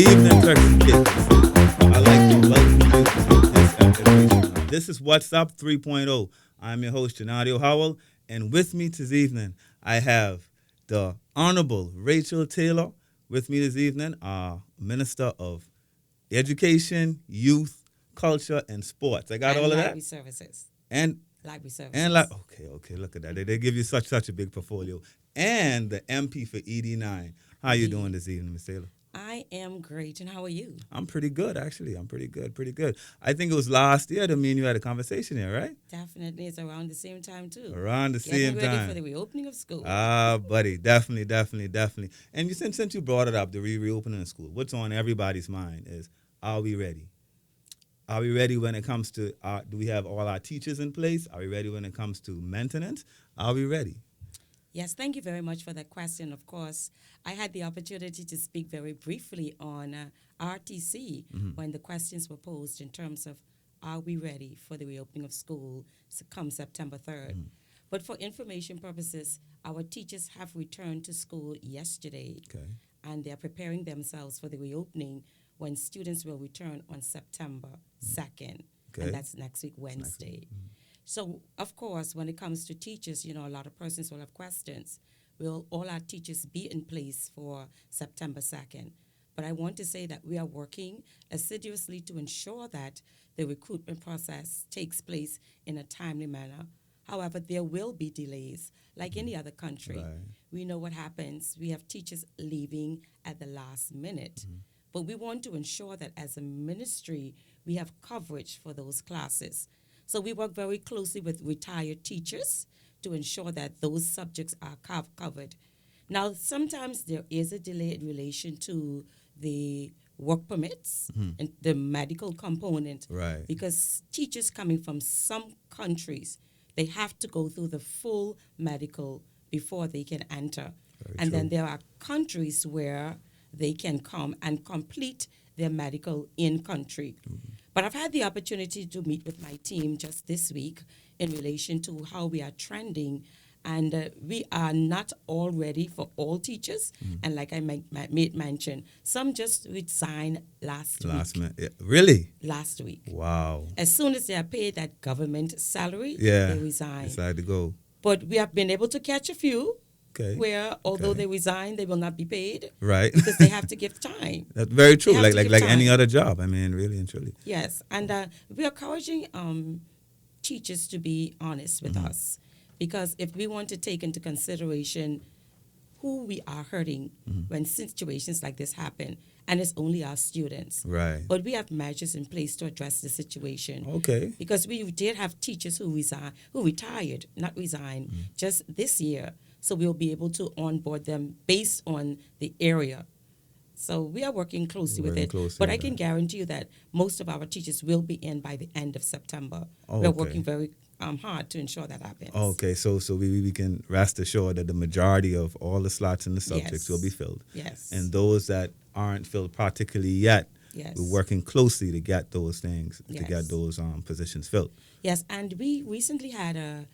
evening, Turks and Caicos. I'd like to welcome you to this episode of This is What's Up 3.0. I'm your host, Honourable Howell, and with me this evening, I have the Honourable Rachel Taylor with me this evening, our Minister of Education, Youth, Culture, and Sports. I got all of that? Library services. And Library services. And okay, look at that. They give you such a big portfolio. And the MP for ED9. How you doing this evening, Ms. Taylor? I am great, and how are you? I'm pretty good, actually. I'm pretty good. I think it was last year that me and you had a conversation here, right? Definitely. It's around the same time, too. Around the same Getting ready time. for the reopening of school. Buddy, definitely. And since you brought it up, the reopening of school, what's on everybody's mind is, are we ready? Are we ready when it comes to, do we have all our teachers in place? Are we ready when it comes to maintenance? Are we ready? Yes, thank you very much for that question. Of course, I had the opportunity to speak very briefly on RTC when the questions were posed in terms of, are we ready for the reopening of school come September 3rd? But for information purposes, our teachers have returned to school yesterday, and they're preparing themselves for the reopening when students will return on September 2nd, and that's next week, Wednesday. So, of course, when it comes to teachers, a lot of persons will have questions. Will all our teachers be in place for September 2nd? But I want to say that we are working assiduously to ensure that the recruitment process takes place in a timely manner. However, there will be delays, like any other country. Right. We know what happens. We have teachers leaving at the last minute. But we want to ensure that as a ministry, we have coverage for those classes. So we work very closely with retired teachers to ensure that those subjects are covered. Now, sometimes there is a delay in relation to the work permits and the medical component. Right. Because teachers coming from some countries, they have to go through the full medical before they can enter. Then there are countries where they can come and complete their medical in country. But I've had the opportunity to meet with my team just this week in relation to how we are trending, and we are not all ready for all teachers. And like I made mention, some just resigned last week. Really? Last week. Wow. As soon as they are paid that government salary, Yeah. they resign. Decide to go. But we have been able to catch a few Okay. where, although they resign, they will not be paid. Right. Because they have to give time. That's very true. They have to Like give any time. other job. I mean, really and truly. Yes, and we are encouraging teachers to be honest with us, because if we want to take into consideration who we are hurting when situations like this happen, and it's only our students. Right. But we have measures in place to address the situation. Okay. Because we did have teachers who retired, not resigned, just this year. So we'll be able to onboard them based on the area. So we are working closely with it. But I can guarantee you that most of our teachers will be in by the end of September. We're working very hard to ensure that happens. Okay, so we can rest assured that the majority of all the slots in the subjects will be filled. Yes. And those that aren't filled particularly yet, we're working closely to get those things, to get those positions filled. Yes, and we recently had a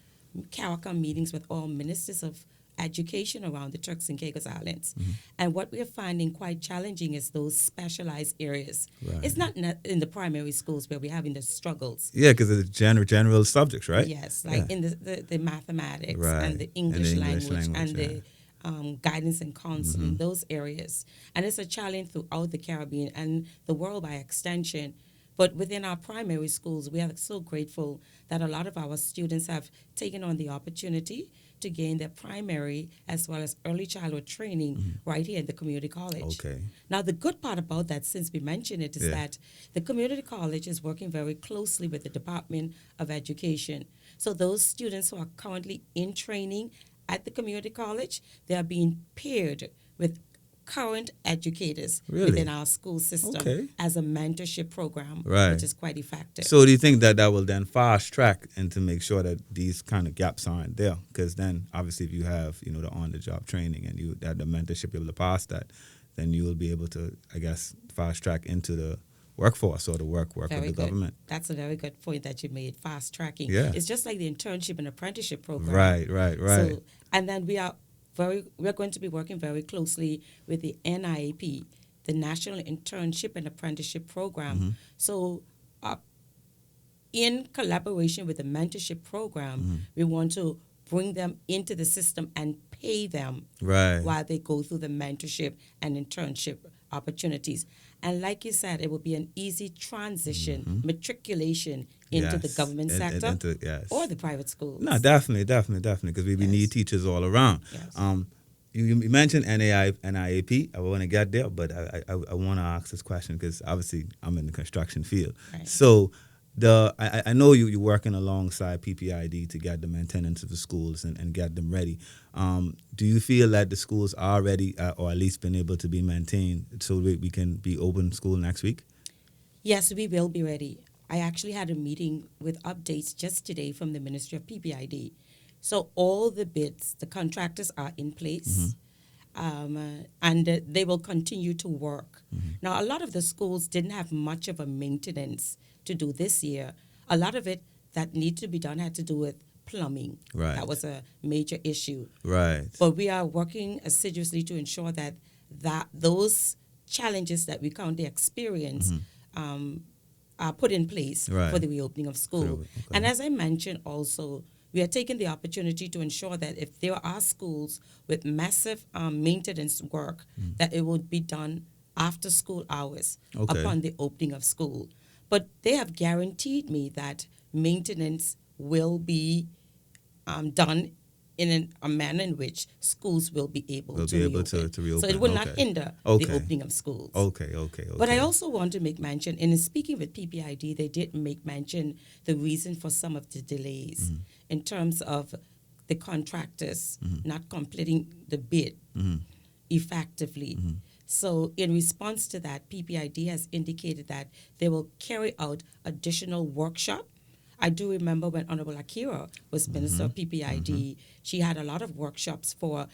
CARICOM meetings with all ministers of education around the Turks and Caicos Islands. And what we're finding quite challenging is those specialized areas. Right. It's not in the primary schools where we're having the struggles. Yeah, because it's general subjects, right? Yes, like in the mathematics and the And English, the English language and language, the guidance and counseling, those areas. And it's a challenge throughout the Caribbean and the world by extension. But within our primary schools, we are so grateful that a lot of our students have taken on the opportunity to gain their primary as well as early childhood training right here at the community college. Okay. Now, the good part about that, since we mentioned it, is that the community college is working very closely with the Department of Education. So those students who are currently in training at the community college, they are being paired with current educators within our school system as a mentorship program, which is quite effective. So do you think that will then fast track and to make sure that these kind of gaps aren't there? Because then obviously if you have, the on-the-job training and you have the mentorship, you're able to pass that, then you will be able to, I guess, fast track into the workforce or the work with the government. That's a very good point that you made, fast tracking. Yeah. It's just like the internship and apprenticeship program. Right. So, and then we're going to be working very closely with the NIAP, the National Internship and Apprenticeship Program. Mm-hmm. So, in collaboration with the mentorship program, Mm-hmm. we want to bring them into the system and pay them Right. while they go through the mentorship and internship opportunities. And like you said, it will be an easy transition, matriculation into the Yes. government sector Yes. or the private schools. No, definitely, because we Yes. need teachers all around. Yes. You mentioned NIAP. I want to get there, but I want to ask this question because obviously I'm in the construction field. Right. So I know you're working alongside PPID to get the maintenance of the schools and get them ready. Do you feel that the schools are ready or at least been able to be maintained so that we can be open school next week? Yes, we will be ready. I actually had a meeting with updates just today from the Ministry of PPID. So all the bids, the contractors are in place, and they will continue to work. Now, a lot of the schools didn't have much of a maintenance to do this year. A lot of it that needed to be done had to do with plumbing. Right. That was a major issue. Right. But we are working assiduously to ensure that those challenges that we currently experience are put in place Right. for the reopening of school. Okay. And as I mentioned also, we are taking the opportunity to ensure that if there are schools with massive maintenance work, that it will be done after school hours Okay. upon the opening of school. But they have guaranteed me that maintenance will be done in a manner in which schools will be able We'll to be able reopen. to reopen. So it will not Okay. hinder Okay. the opening of schools. Okay. But I also want to make mention, in speaking with PPID, they did make mention the reason for some of the delays in terms of the contractors not completing the bid effectively. So in response to that, PPID has indicated that they will carry out additional workshop. I do remember when Honourable Akira was Minister of PPID, she had a lot of workshops for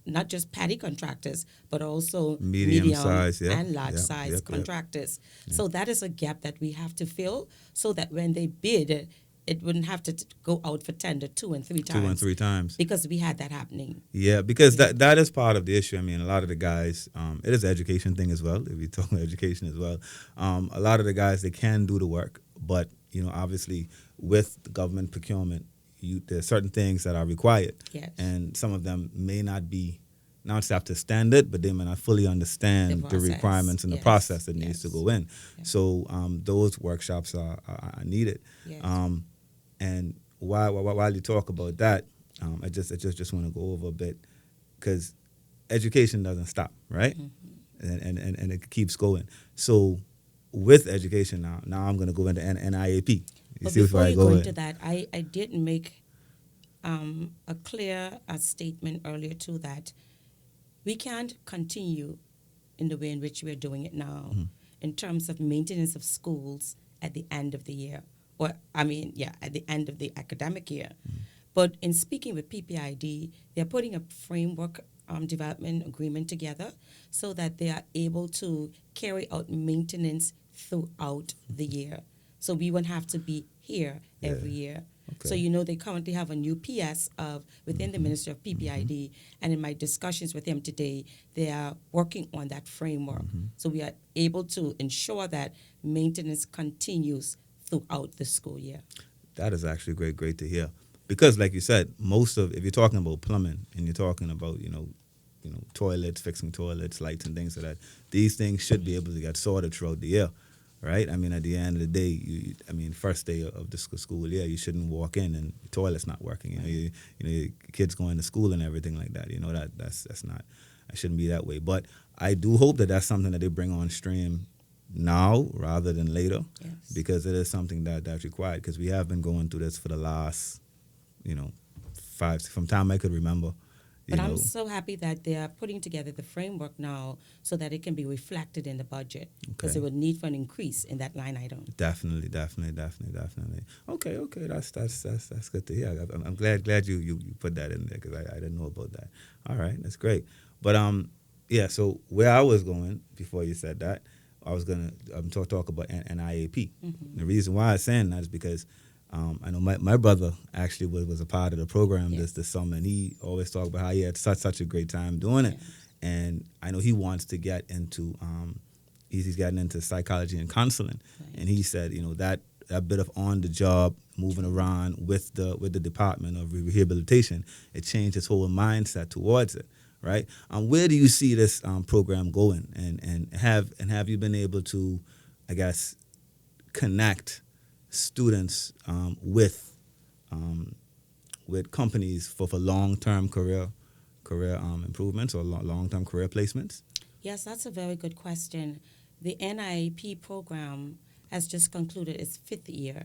not just paddy contractors, but also Medium size, yeah. and large Yep, size yep. contractors. So that is a gap that we have to fill so that when they bid, it wouldn't have to go out for tender 2 and 3 times. 2 and 3 times. Because we had that happening. Yeah, because that is part of the issue. I mean, a lot of the guys, it is an education thing as well. If we talk about education as well, a lot of the guys, they can do the work, but obviously with the government procurement, there's certain things that are required, Yes. and some of them may not be not up to standard, but they may not fully understand the process. requirements and the Yes. process that needs to Yes. go in. Yes. So those workshops are needed. Yes. And while you talk about that, I just want to go over a bit because education doesn't stop, right? And it keeps going. So with education now I'm going to go into NIAP. But before you go into that, I did make a clear statement earlier too that we can't continue in the way in which we're doing it now in terms of maintenance of schools at the end of the year. At the end of the academic year. But in speaking with PPID, they're putting a framework development agreement together so that they are able to carry out maintenance throughout the year. So we won't have to be here every year. Okay. So, they currently have a new PS within the Ministry of PPID, and in my discussions with them today, they are working on that framework. So we are able to ensure that maintenance continues throughout the school year. That is actually great to hear. Because like you said, if you're talking about plumbing and you're talking about, toilets, fixing toilets, lights and things like that, these things should be able to get sorted throughout the year, right? I mean, at the end of the day, first day of the school year, you shouldn't walk in and the toilet's not working. Your kids going to school and everything like that. That's not, it shouldn't be that way. But I do hope that that's something that they bring on stream now rather than later, Yes. because it is something that's required. Because we have been going through this for the last, from time I could remember. But I'm so happy that they are putting together the framework now so that it can be reflected in the budget, because Okay. there would need for an increase in that line item. Definitely. Okay, that's good to hear. I'm glad you put that in there because I didn't know about that. All right, that's great. But so where I was going before you said that, I was gonna talk about an IAP. The reason why I'm saying that is because I know my brother actually was a part of the program this summer, and he always talked about how he had such a great time doing it. Yes. and I know he wants to get into he's gotten into psychology and counseling, Right. and he said, that bit of on the job, moving around with the department of rehabilitation, it changed his whole mindset towards it. Right? Where do you see this program going, and have you been able to, I guess, connect students with companies for long term career improvements or long term career placements? Yes, that's a very good question. The NIAP program has just concluded its fifth year,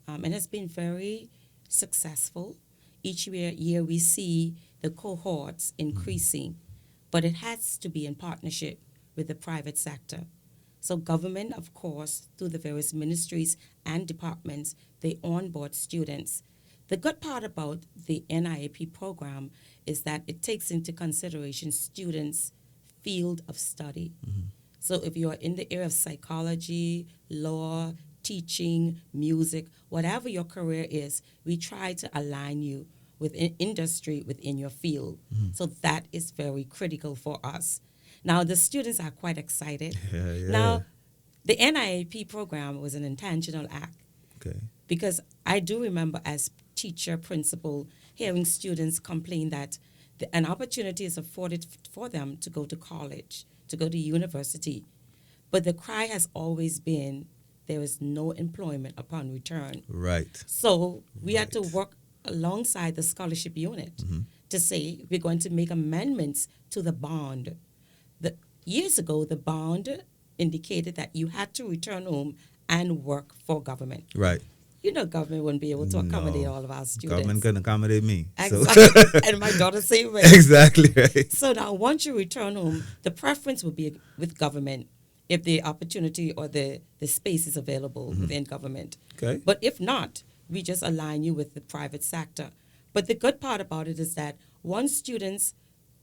and has been very successful. Each year we see the cohorts increasing, but it has to be in partnership with the private sector. So government, of course, through the various ministries and departments, they onboard students. The good part about the NIAP program is that it takes into consideration students' field of study. So if you're in the area of psychology, law, teaching, music, whatever your career is, we try to align you with industry within your field. So that is very critical for us. Now, the students are quite excited. Yeah, yeah. Now, the NIAP program was an intentional act Okay. because I do remember as teacher, principal, hearing students complain that an opportunity is afforded for them to go to college, to go to university. But the cry has always been there is no employment upon return. Right. So we had to Right. work alongside the scholarship unit to say we're going to make amendments to the bond. Years ago, the bond indicated that you had to return home and work for government. Right. Government wouldn't be able to accommodate No. all of our students. Government couldn't accommodate me. So. Exactly. And my daughter same way. Exactly right. So now once you return home, the preference would be with government if the opportunity or the space is available within government. Okay. But if not, we just align you with the private sector. But the good part about it is that once students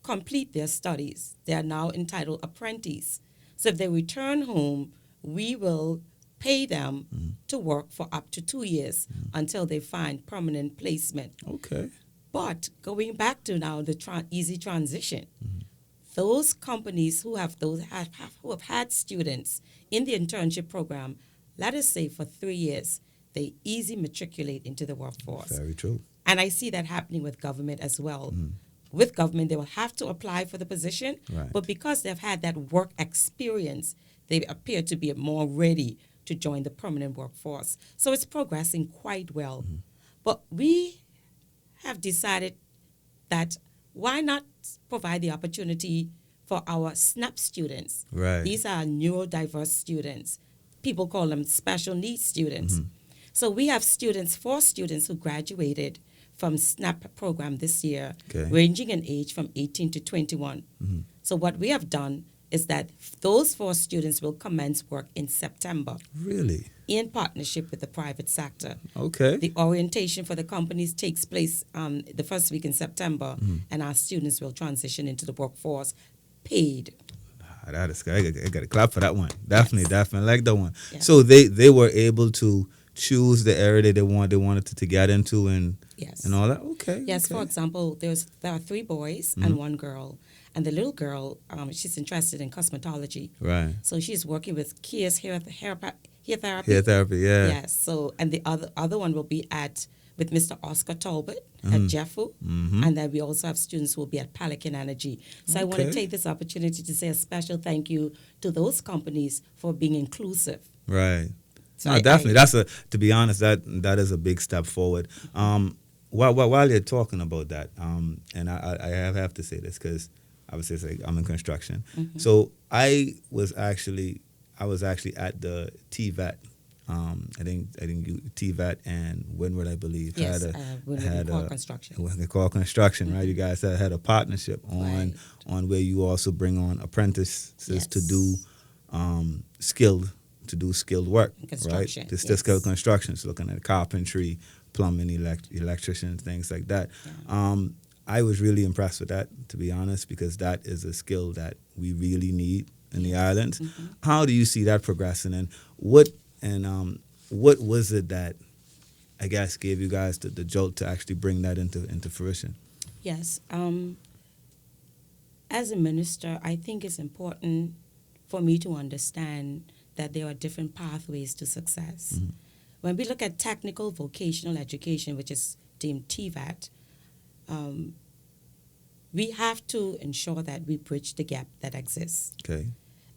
complete their studies, they are now entitled apprentice. So if they return home, we will pay them to work for up to 2 years until they find permanent placement. Okay. But going back to now the easy transition, those companies who have had students in the internship program, let us say for 3 years, they easy matriculate into the workforce. Very true. And I see that happening with government as well. With government, they will have to apply for the position, Right. but because they've had that work experience, they appear to be more ready to join the permanent workforce. So it's progressing quite well. But we have decided that why not provide the opportunity for our SNAP students? Right. These are neurodiverse students. People call them special needs students. So we have 4 students who graduated from SNAP program this year, Okay. ranging in age from 18 to 21. So what we have done is that those 4 students will commence work in September Really? in partnership with the private sector. Okay. The orientation for the companies takes place the first week in September, and our students will transition into the workforce paid. That is, I got to clap for that one. Definitely, definitely like that one. Yes. So they were able to choose the area that they wanted to get into and Yes. and all that. Okay. Yes, okay. for example, there are 3 boys and 1 girl. And the little girl, she's interested in cosmetology. Right. So she's working with Kia's hair therapy. Hair therapy. Yeah. Yes. So, and the other one will be with Mr. Oscar Talbot at Jeffu. And then we also have students who will be at Pelican Energy. So I want to Okay. take this opportunity to say a special thank you to those companies for being inclusive. Right. So No, definitely. To be honest, that is a big step forward. While you're talking about that, and I have to say this because obviously it's like I'm in construction. So I was actually at the TVET. I think TVET and Windward, I believe, Yes, had Core Construction. When they call construction, right? You guys had a partnership Right. on where you also bring on apprentices to Yes. do skilled work, Construction, right? Just yes. skilled construction, so looking at carpentry, plumbing, electricians, things like that. I was really impressed with that, to be honest, because that is a skill that we really need in the islands. How do you see that progressing, and what was it that I guess gave you guys the jolt to actually bring that into fruition? Yes. As a minister, I think it's important for me to understand that there are different pathways to success. When we look at technical vocational education, which is deemed TVET, we have to ensure that we bridge the gap that exists. Okay.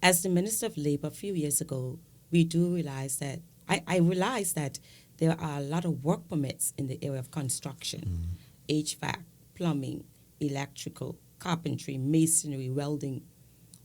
As the Minister of Labor a few years ago, we do realize that, I realized that there are a lot of work permits in the area of construction, HVAC, plumbing, electrical, carpentry, masonry, welding.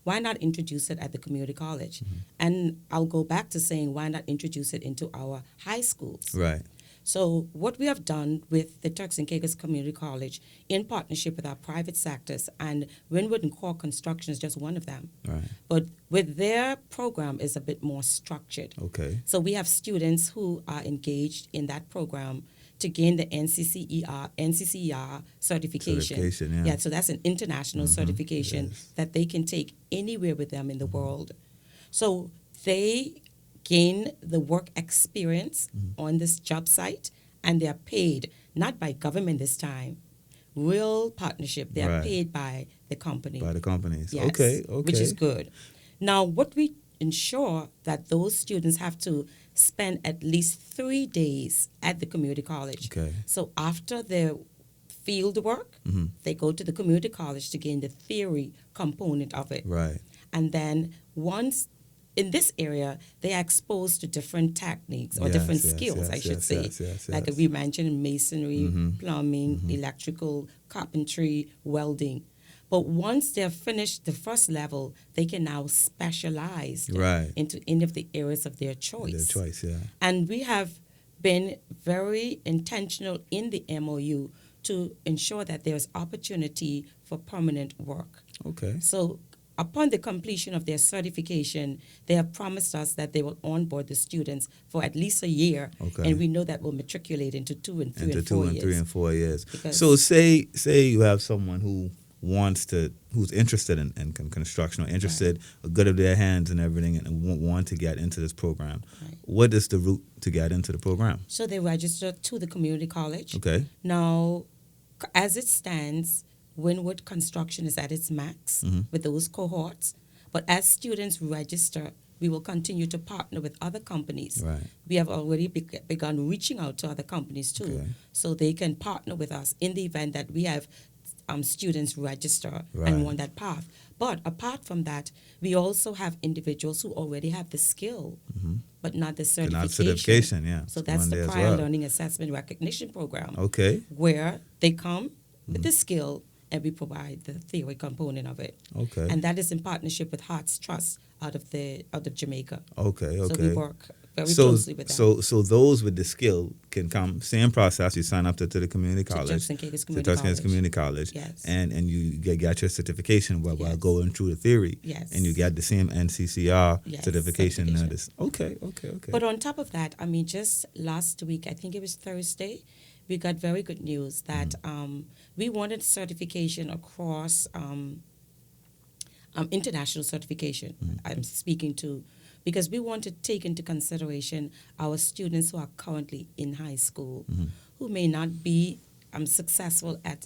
Why not introduce it at the community college? And I'll go back to saying, why not introduce it into our high schools? Right. So what we have done with the Turks and Caicos Community College, in partnership with our private sectors, and Wynwood and Core Construction is just one of them. Right. But with their program is a bit more structured. Okay. So we have students who are engaged in that program to gain the NCCER certification. Certification, yeah. So that's an international certification Yes. that they can take anywhere with them in the world. So they gain the work experience on this job site, and they are paid not by government this time, real partnership. They are Right. paid by the company. By the companies. Yes, Okay. which is good. Now, what we ensure that those students have to spend at least 3 days at the community college. Okay. So after their field work, they go to the community college to gain the theory component of it. Right. And then once in this area, they are exposed to different techniques or Yes, different yes, skills, yes, I should yes, say. yes, Like yes. we mentioned, masonry, plumbing, electrical, carpentry, welding. But once they're finished the first level, they can now specialize Right. into any of the areas of their choice. Their choice, yeah. And we have been very intentional in the MOU to ensure that there's opportunity for permanent work. Okay. So upon the completion of their certification, they have promised us that they will onboard the students for at least a year, Okay. and we know that will matriculate into 2 and 3 Into and 2 4 and years. 3 and 4 years. Because- So say you have someone who's interested in construction or interested, good of their hands and everything, and want to get into this program. Right. What is the route to get into the program? So they register to the community college. Okay. Now, as it stands, Wynwood Construction is at its max with those cohorts. But as students register, we will continue to partner with other companies. Right. We have already begun reaching out to other companies too, Okay. so they can partner with us in the event that we have students register Right. and want that path. But apart from that, we also have individuals who already have the skill, but not the The certification. not certification, yeah. So It's that's one the there as prior well. learning assessment recognition program, Okay. where they come with the skill and we provide the theory component of it. Okay. And that is in partnership with Hearts Trust out of Jamaica. Okay. So we work very So closely with them. so those with the skill can come. Same process. You sign up to the community To college. Turks and Caicos to Community Turks and Caicos College. Community College. Yes. And you got your certification while Yes. going through the theory. Yes. And you got the same NCCR Yes, certification. certification. Notice. Okay. But on top of that, I mean, just last week, I think it was Thursday, we got very good news that we wanted certification across international certification. I'm speaking to, because we want to take into consideration our students who are currently in high school, who may not be successful at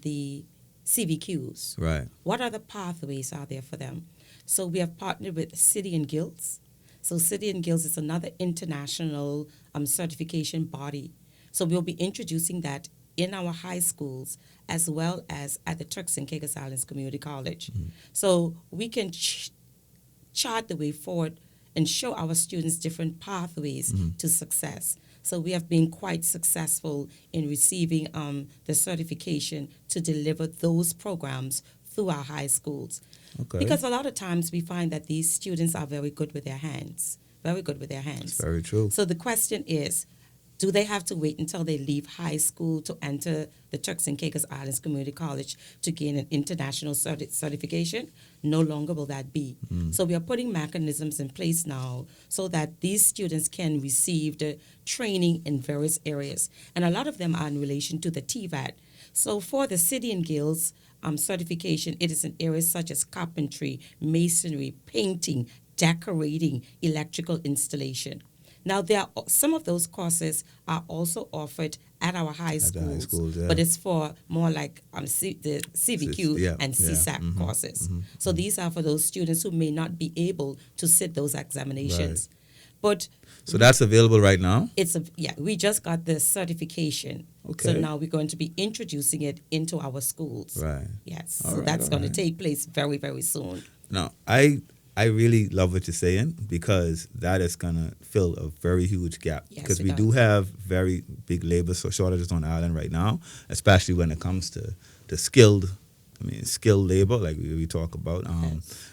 the CVQs. Right. What other pathways are there for them? So we have partnered with City and Guilds. So City and Guilds is another international certification body. So we'll be introducing that in our high schools as well as at the Turks and Caicos Islands Community College. So we can chart the way forward and show our students different pathways to success. So we have been quite successful in receiving the certification to deliver those programs through our high schools. Okay. Because a lot of times we find that these students are very good with their hands, very good with their hands. That's very true. So the question is, do they have to wait until they leave high school to enter the Turks and Caicos Islands Community College to gain an international certification? No longer will that be. So we are putting mechanisms in place now so that these students can receive the training in various areas. And a lot of them are in relation to the TVAT. So for the City and Guilds certification, it is in areas such as carpentry, masonry, painting, decorating, electrical installation. Now, some of those courses are also offered at our high At the high schools, schools, yeah. but it's for more like the CVQ Yeah, and yeah. CSAC courses. So these are for those students who may not be able to sit those examinations. But So that's available right now? we just got the certification. So Okay. now we're going to be introducing it into our schools. Right. Yes. All So right, that's all going to right. take place very, very soon. Now, I really love what you're saying because that is going to fill a very huge gap. Yes, Because it we does. do have very big labor shortages on the island right now, especially when it comes to skilled labor, like we talk about.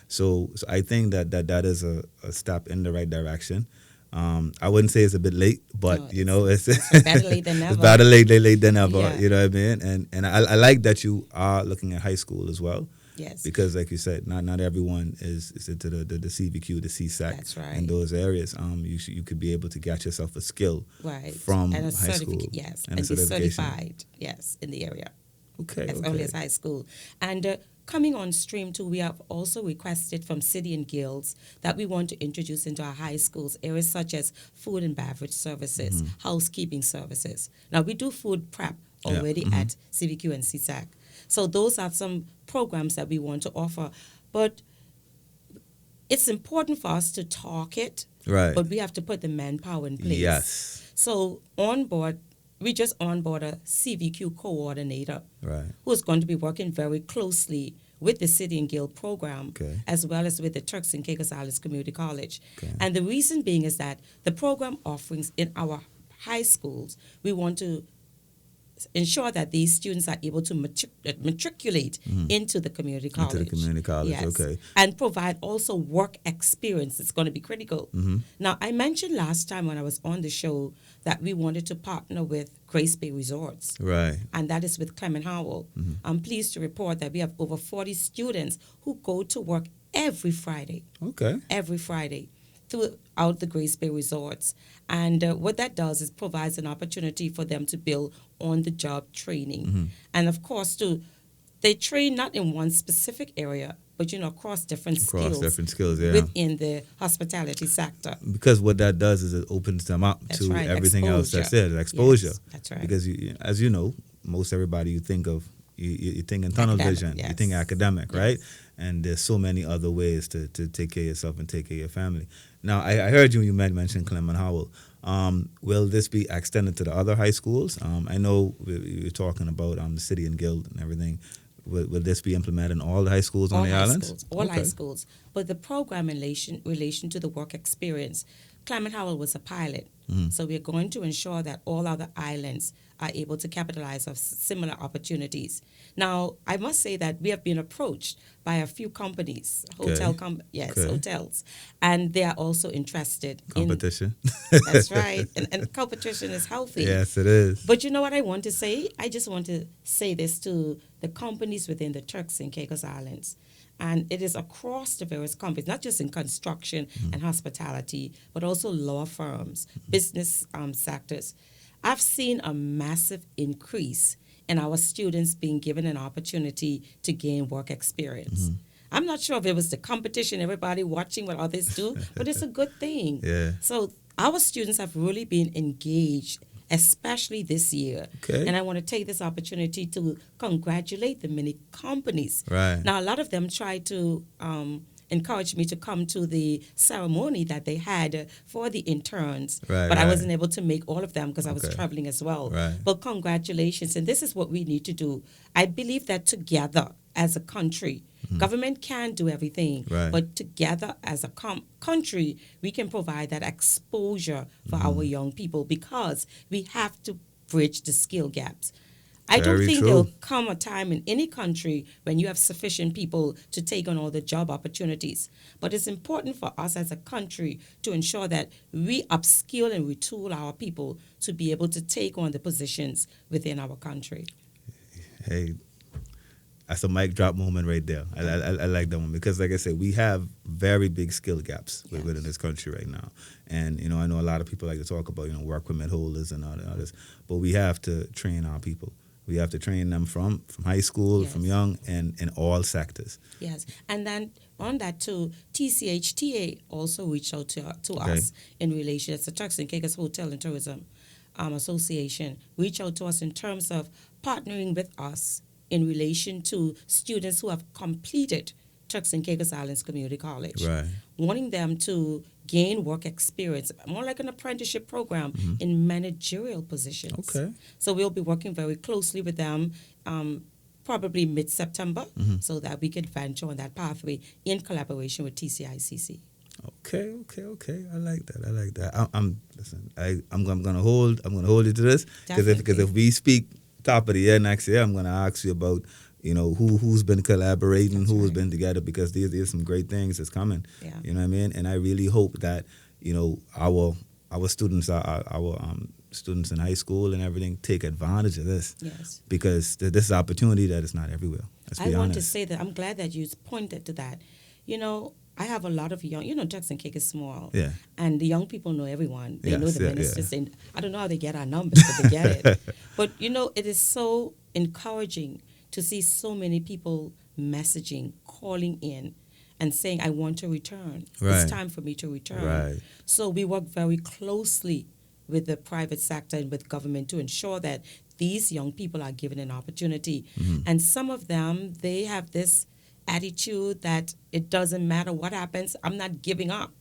So I think that is a step in the right direction. I wouldn't say it's a bit late, but No, you know, it's better late than never. It's better late than never. Yeah. You know what I mean? And I like that you are looking at high school as well. Yes. Because, like you said, not everyone is into the CVQ, the CSAC, That's right. in those areas. You could be able to get yourself a skill Right. from and a high school. Yes. And And a be certification. certified, yes, in the area. Okay. As okay. early as high school. And coming on stream too, we have also requested from city and guilds that we want to introduce into our high schools areas such as food and beverage services, housekeeping services. Now we do food prep Yeah, already at CVQ and CSAC. So those are some programs that we want to offer. But it's important for us to talk it, Right. but we have to put the manpower in place. Yes. So on board, we just onboard a CVQ coordinator Right. who is going to be working very closely with the City and Guild program, Okay. as well as with the Turks and Caicos Islands Community College. Okay. And the reason being is that the program offerings in our high schools, we want to ensure that these students are able to matriculate into the community college. Into the community college, Yes. okay. And provide also work experience. It's going to be critical. Now, I mentioned last time when I was on the show that we wanted to partner with Grace Bay Resorts. Right. And that is with Clement Howell. I'm pleased to report that we have over 40 students who go to work every Friday throughout the Grace Bay Resorts. And what that does is provides an opportunity for them to build on-the-job training. And, of course, they train not in one specific area, but, across different skills. Different skills, yeah. Within the hospitality sector. Because what that does is it opens them up That's to right, everything else that's exposure. there, exposure. Yes, that's right. Because, as you know, most everybody you think of, you think in tunnel Academic, vision, you yes. think academic, Yes. right? And there's so many other ways to take care of yourself and take care of your family. Now, I heard you mention Clement Howell. Will this be extended to the other high schools? I know you're talking about the City and Guild and everything. Will this be implemented in all the high schools on the islands? All high schools. But the program in relation to the work experience, Clement Howell was a pilot. So we're going to ensure that all other islands are able to capitalize on similar opportunities. Now, I must say that we have been approached by a few companies, hotels, and they are also interested Competition. That's right. And competition is healthy. Yes, it is. But you know what I want to say? I just want to say this to the companies within the Turks and Caicos Islands. And it is across the various companies, not just in construction and hospitality, but also law firms, business sectors. I've seen a massive increase in our students being given an opportunity to gain work experience. I'm not sure if it was the competition, everybody watching what others do, but it's a good thing. Yeah. So our students have really been engaged, especially this year. Okay. And I want to take this opportunity to congratulate the many companies. Right. Now, a lot of them tried to encourage me to come to the ceremony that they had for the interns. Right, but I right. wasn't able to make all of them because I was Okay. traveling as well. Right. But congratulations. And this is what we need to do. I believe that together as a country, government can do everything. Right. But together as a country, we can provide that exposure for our young people because we have to bridge the skill gaps. I don't Very think true. there'll come a time in any country when you have sufficient people to take on all the job opportunities. But it's important for us as a country to ensure that we upskill and retool our people to be able to take on the positions within our country. Hey, that's a mic drop moment right there. I like that one because, like I said, we have very big skill gaps Yes. within this country right now. And, I know a lot of people like to talk about, work permit holders and all this, but we have to train our people. We have to train them from high school, Yes. from young, and in all sectors. Yes, and then on that too, TCHTA also reached out to Okay. us in relation. It's the Turks and Caicos Hotel and Tourism. Association reach out to us in terms of partnering with us in relation to students who have completed Turks and Caicos Islands Community College, Right. wanting them to gain work experience, more like an apprenticeship program in managerial positions. Okay. So we'll be working very closely with them, probably mid-September, so that we could venture on that pathway in collaboration with TCICC. Okay. I like that. I'm listen. I'm gonna hold you to this because Definitely. if we speak top of the year next year, I'm gonna ask you about who's been collaborating, That's who's right. been together because there's some great things that's coming. Yeah. You know what I mean? And I really hope that our students our students in high school and everything take advantage of this Yes. because this is opportunity that is not everywhere. Let's I be want to honest. say that I'm glad that you pointed to that. I have a lot of young, Turks and Caicos is small. Yeah. And the young people know everyone. They know Yes, the yeah, ministers. yeah. I don't know how they get our numbers, but they get it. But, it is so encouraging to see so many people messaging, calling in, and saying, I want to return. Right. It's time for me to return. Right. So we work very closely with the private sector and with government to ensure that these young people are given an opportunity. And some of them, they have this attitude that it doesn't matter what happens, I'm not giving up.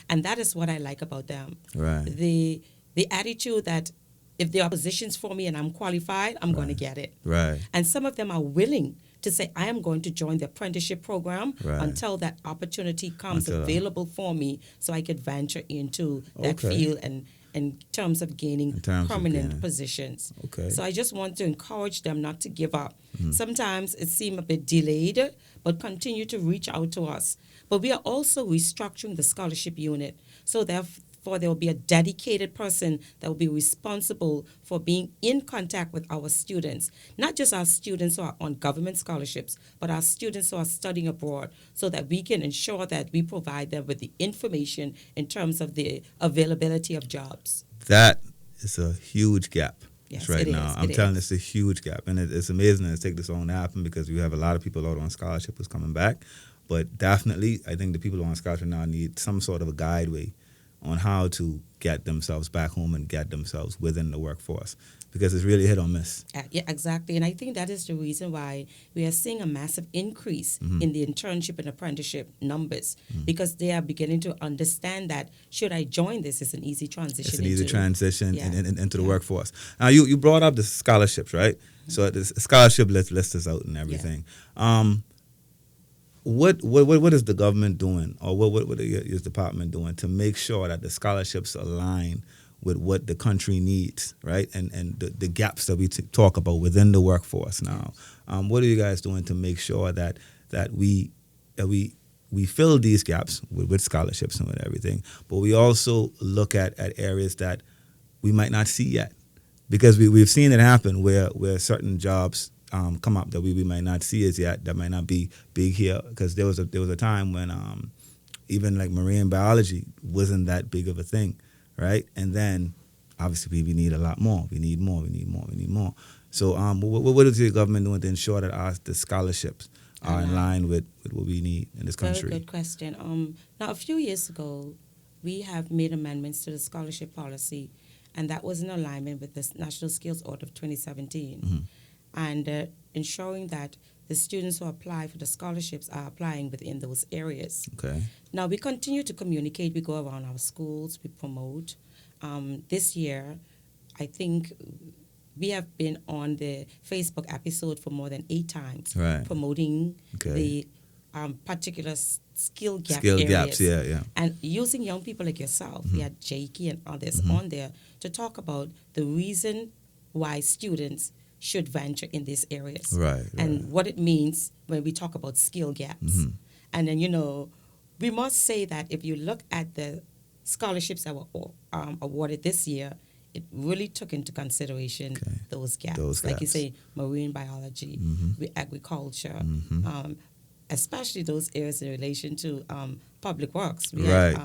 And that is what I like about them. Right. The attitude that if there are positions for me and I'm qualified, I'm going to get it. Right. And some of them are willing to say, I am going to join the apprenticeship program Right. until that opportunity comes Until- available for me so I could venture into that Okay. field and in terms of gaining In terms of permanent gaining. positions. Okay. So I just want to encourage them not to give up. Sometimes it seems a bit delayed, but continue to reach out to us. But we are also restructuring the scholarship unit. So therefore, there will be a dedicated person that will be responsible for being in contact with our students, not just our students who are on government scholarships, but our students who are studying abroad, so that we can ensure that we provide them with the information in terms of the availability of jobs. That is a huge gap. Yes, right it now. is. I'm It telling you, is. it's a huge gap. And it's amazing that it's taken this long to happen because we have a lot of people out on scholarship who's coming back. But definitely, I think the people who are on scholarship now need some sort of a guideway on how to get themselves back home and get themselves within the workforce because it's really hit or miss. Yeah, exactly. And I think that is the reason why we are seeing a massive increase in the internship and apprenticeship numbers because they are beginning to understand that should I join this, it's an easy transition. It's an easy transition Yeah. into the Yeah. workforce. Now, you brought up the scholarships, right? So the scholarship list is out and everything. What is the government doing, or what is the department doing to make sure that the scholarships align with what the country needs, right? And the gaps that we talk about within the workforce now. What are you guys doing to make sure that we fill these gaps with scholarships and with everything, but we also look at areas that we might not see yet, because we've seen it happen where certain jobs come up that we might not see as yet, that might not be big here, because there was a time when even like marine biology wasn't that big of a thing, right? And then obviously we need a lot more. We need more. So what is the government doing to ensure that the scholarships are in line with what we need in this country? Very good question. Now, a few years ago, we have made amendments to the scholarship policy, and that was in alignment with the National Skills Order of 2017, and ensuring that the students who apply for the scholarships are applying within those areas. Okay. Now, we continue to communicate. We go around our schools. We promote. This year, I think we have been on the Facebook episode for more than 8 times, Right. promoting Okay. the particular skill gap Skill areas. gaps, yeah. And using young people like yourself, we had Jakey and others on there to talk about the reason why students should venture in these areas. Right. And what it means when we talk about skill gaps. And then, we must say that if you look at the scholarships that were awarded this year, it really took into consideration those gaps. Like you gaps. say, marine biology, agriculture, especially those areas in relation to public works. We Right.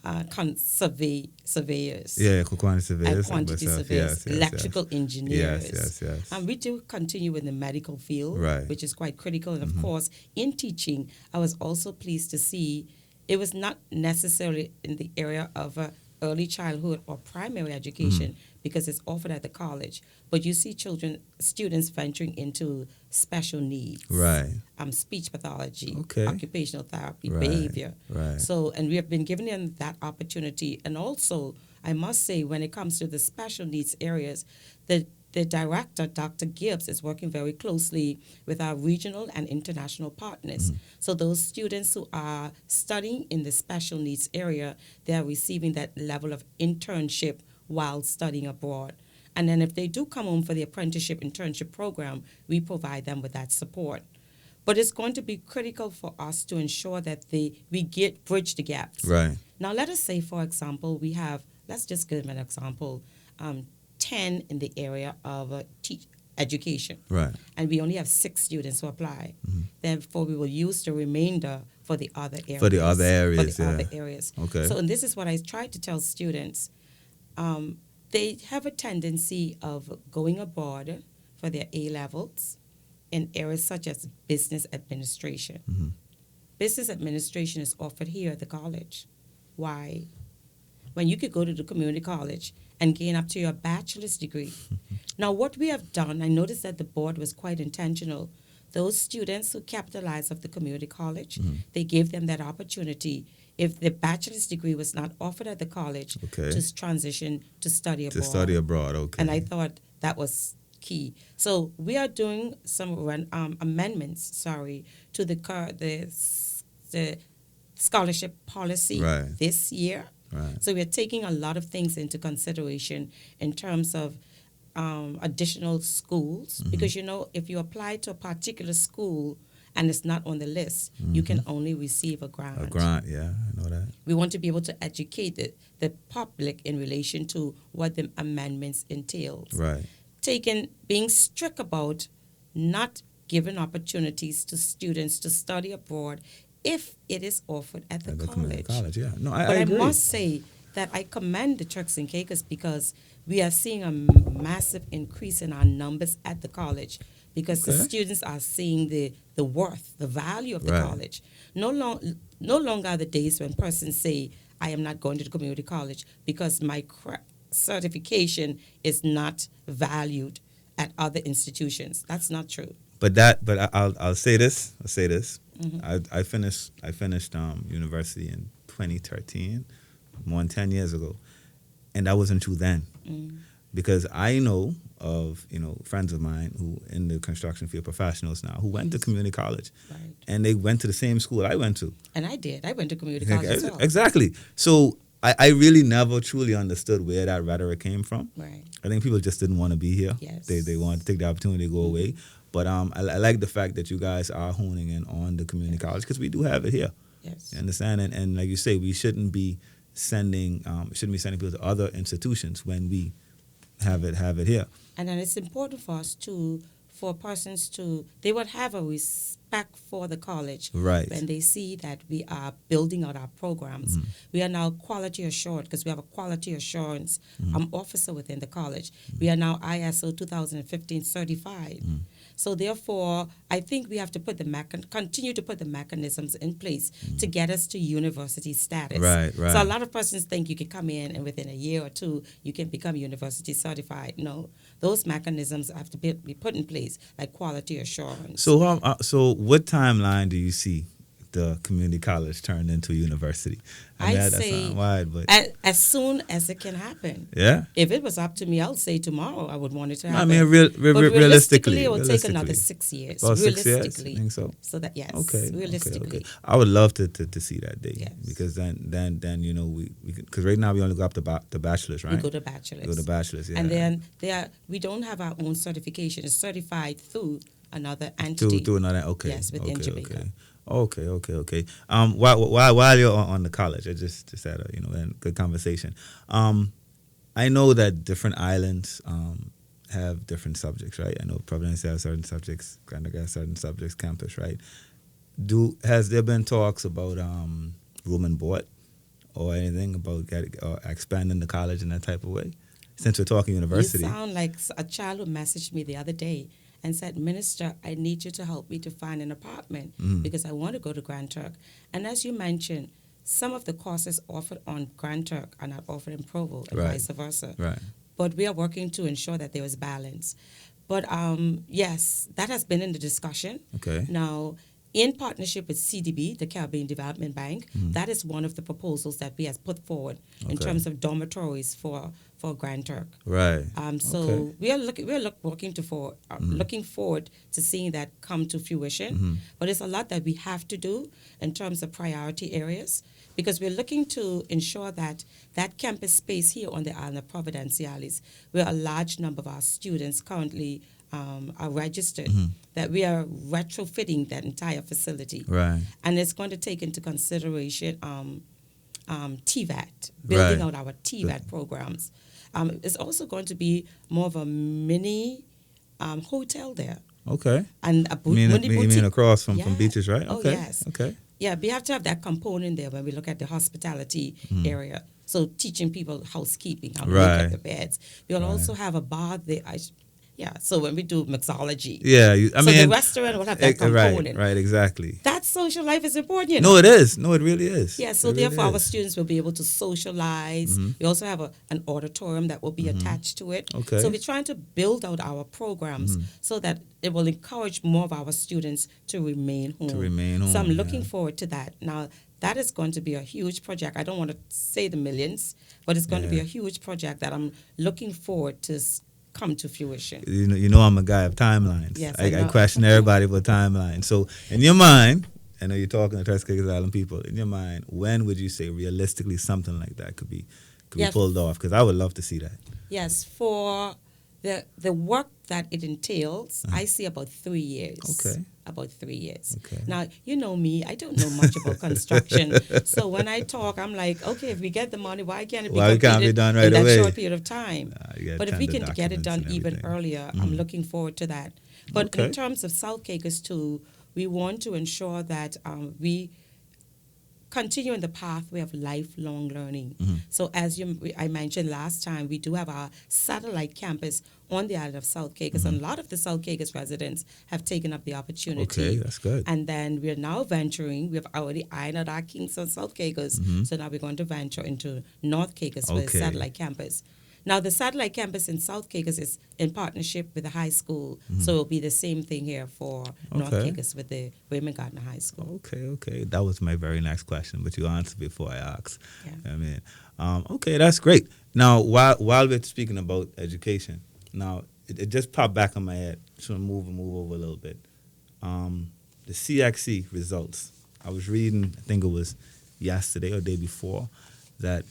had surveyors. Yeah, quantity surveyors. And quantity myself. surveyors, Yes. electrical engineers. Yes. And we do continue in the medical field, Right. which is quite critical. And of course, in teaching, I was also pleased to see it was not necessarily in the area of early childhood or primary education because it's offered at the college. But you see students venturing into special needs, Right. speech pathology, Okay. occupational therapy, Right. behavior. Right. So, and we have been giving them that opportunity. And also, I must say, when it comes to the special needs areas, the director, Dr. Gibbs, is working very closely with our regional and international partners. So those students who are studying in the special needs area, they are receiving that level of internship while studying abroad. And then if they do come home for the apprenticeship internship program, we provide them with that support. But it's going to be critical for us to ensure that we bridge the gaps. Right. Now, let us say, for example, let's just give an example, 10 in the area of education. Right. And we only have 6 students who apply. Therefore, we will use the remainder for the other areas. For the other areas, For the yeah. other areas. Okay. So, and this is what I try to tell students. They have a tendency of going abroad for their A-levels in areas such as business administration. Business administration is offered here at the college. Why? When you could go to the community college and gain up to your bachelor's degree. Now, what we have done, I noticed that the board was quite intentional. Those students who capitalized of the community college, they gave them that opportunity. If the bachelor's degree was not offered at the college, Okay. to transition to study abroad. To study abroad, okay. And I thought that was key. So we are doing some amendments, to the scholarship policy Right. this year. Right. So we're taking a lot of things into consideration in terms of additional schools, because if you apply to a particular school and it's not on the list, you can only receive a grant. A grant, yeah, I know that. We want to be able to educate the public in relation to what the amendments entails. Right. Being strict about not giving opportunities to students to study abroad if it is offered at the community college. college, yeah. No, But I I agree. must say that I commend the Turks and Caicos because we are seeing a massive increase in our numbers at the college because the Okay. students are seeing the worth, the value of the Right. college. No longer are the days when persons say, I am not going to the community college because my certification is not valued at other institutions. That's not true. But I'll say this. I finished university in 2013, more than 10 years ago, and that wasn't true then, because I know of friends of mine who in the construction field, professionals now, who went to community college, Right. and they went to the same school I went to. And I did. I went to community college as well. Exactly. So I really never truly understood where that rhetoric came from. Right. I think people just didn't want to be here. Yes. They wanted to take the opportunity to go away. But I like the fact that you guys are honing in on the community college because we do have it here. Yes. You understand? And like you say, we shouldn't be sending people to other institutions when we have it here. And then it's important for us for persons they would have a respect for the college. Right. When they see that we are building out our programs. We are now quality assured because we have a quality assurance officer within the college. We are now ISO 2015 certified. So therefore, I think we have to continue to put the mechanisms in place to get us to university status. Right. So a lot of persons think you can come in and within a year or two you can become university certified. No, those mechanisms have to be put in place, like quality assurance. So so what timeline do you see the community college turned into a university? I that say sounds wide, but as soon as it can happen. yeah. If it was up to me, I would say tomorrow I would want it to I happen. mean, But realistically, it will take another 6 years. About 6 years, realistically. you think so? So that yes, Okay. realistically. Okay. I would love to see that day. Yes. Because then we because right now we only go up to the bachelor's, right? We go to bachelor's. We go to bachelor's, yeah. And then we don't have our own certification. It's certified through another entity. to another, okay. Yes, within Jamaica. Okay. While you're on the college, I just had a good conversation. I know that different islands have different subjects, right? I know Providence has certain subjects, Grand Nagar has certain subjects, campus, right? Has there been talks about room and board or anything about expanding the college in that type of way? Since we're talking university. You sound like a child who messaged me the other day and said, Minister, I need you to help me to find an apartment because I want to go to Grand Turk. And as you mentioned, some of the courses offered on Grand Turk are not offered in Provo and Right. vice versa. Right. But we are working to ensure that there is balance. But yes, that has been in the discussion. Okay. Now, in partnership with CDB, the Caribbean Development Bank, that is one of the proposals that we have put forward in Okay. terms of dormitories for Grand Turk. Right. So Okay. we are looking forward to seeing that come to fruition. But there's a lot that we have to do in terms of priority areas, because we're looking to ensure that that campus space here on the island of Providenciales, where a large number of our students currently are registered, that we are retrofitting that entire facility. Right. And it's going to take into consideration TVAT, building Right. out our TVAT programs. It's also going to be more of a mini hotel there. Okay. And a You mini mean boutique. across from Yeah. beaches, right? Oh, Okay. yes. Okay. Yeah, we have to have that component there when we look at the hospitality area. So teaching people housekeeping, how to look Right. at the beds. We'll also have a bar there. So when we do mixology. Yeah. So the restaurant will have that component. Right. Exactly. That social life is important, you know. No, it is. No, it really is. Yeah, so It really therefore our is. students will be able to socialize. We also have an auditorium that will be attached to it. Okay. So we're trying to build out our programs so that it will encourage more of our students to remain home. So I'm looking forward to that. Now, that is going to be a huge project. I don't want to say the millions, but it's going to be a huge project that I'm looking forward to come to fruition. You know I'm a guy of timelines. Yes, I I know. question everybody about timelines. So in your mind, I know you're talking to Tuscaloosa Island people. In your mind, when would you say realistically something like that could be pulled off? Because I would love to see that. Yes, for the work that it entails, I see about 3 years. Okay. About 3 years. Okay. Now, you know me, I don't know much about construction. So when I talk, I'm like, okay, if we get the money, why can't it be Why completed can't it be done right in that away? short period of time? You got But if we tender can get it done documents and even everything. earlier, I'm looking forward to that. But Okay. in terms of South Cacos too, we want to ensure that we continue in the pathway of lifelong learning. So as I mentioned last time, we do have our satellite campus on the island of South Cacos, and a lot of the South Cacos residents have taken up the opportunity. Okay, that's good. And then we're now venturing, we've already ironed out our kinks on South Cacos, so now we're going to venture into North Cacos for the Okay. satellite campus. Now, the satellite campus in South Cacos is in partnership with the high school, so it'll be the same thing here for North Okay. Cacos with the Raymond Gardner High School. Okay. That was my very next question, but you answered before I asked. Yeah. I mean, okay, that's great. Now, while we're speaking about education, now it just popped back in my head. Just want to move over a little bit. The CXC results. I was reading, I think it was yesterday or the day before, that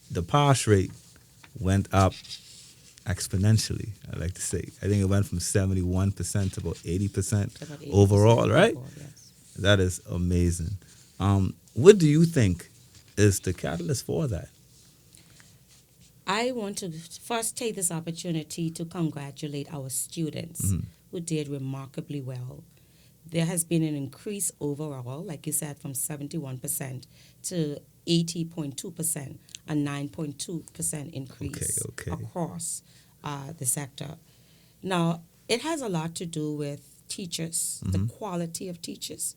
the pass rate went up exponentially, I like to say. I think it went from 71% to about 80% About 80% overall, right? overall, yes. That is amazing. What do you think is the catalyst for that? I want to first take this opportunity to congratulate our students who did remarkably well. There has been an increase overall, like you said, from 71% to 80.2%, a 9.2% increase Okay. across the sector. Now, it has a lot to do with teachers, the quality of teachers.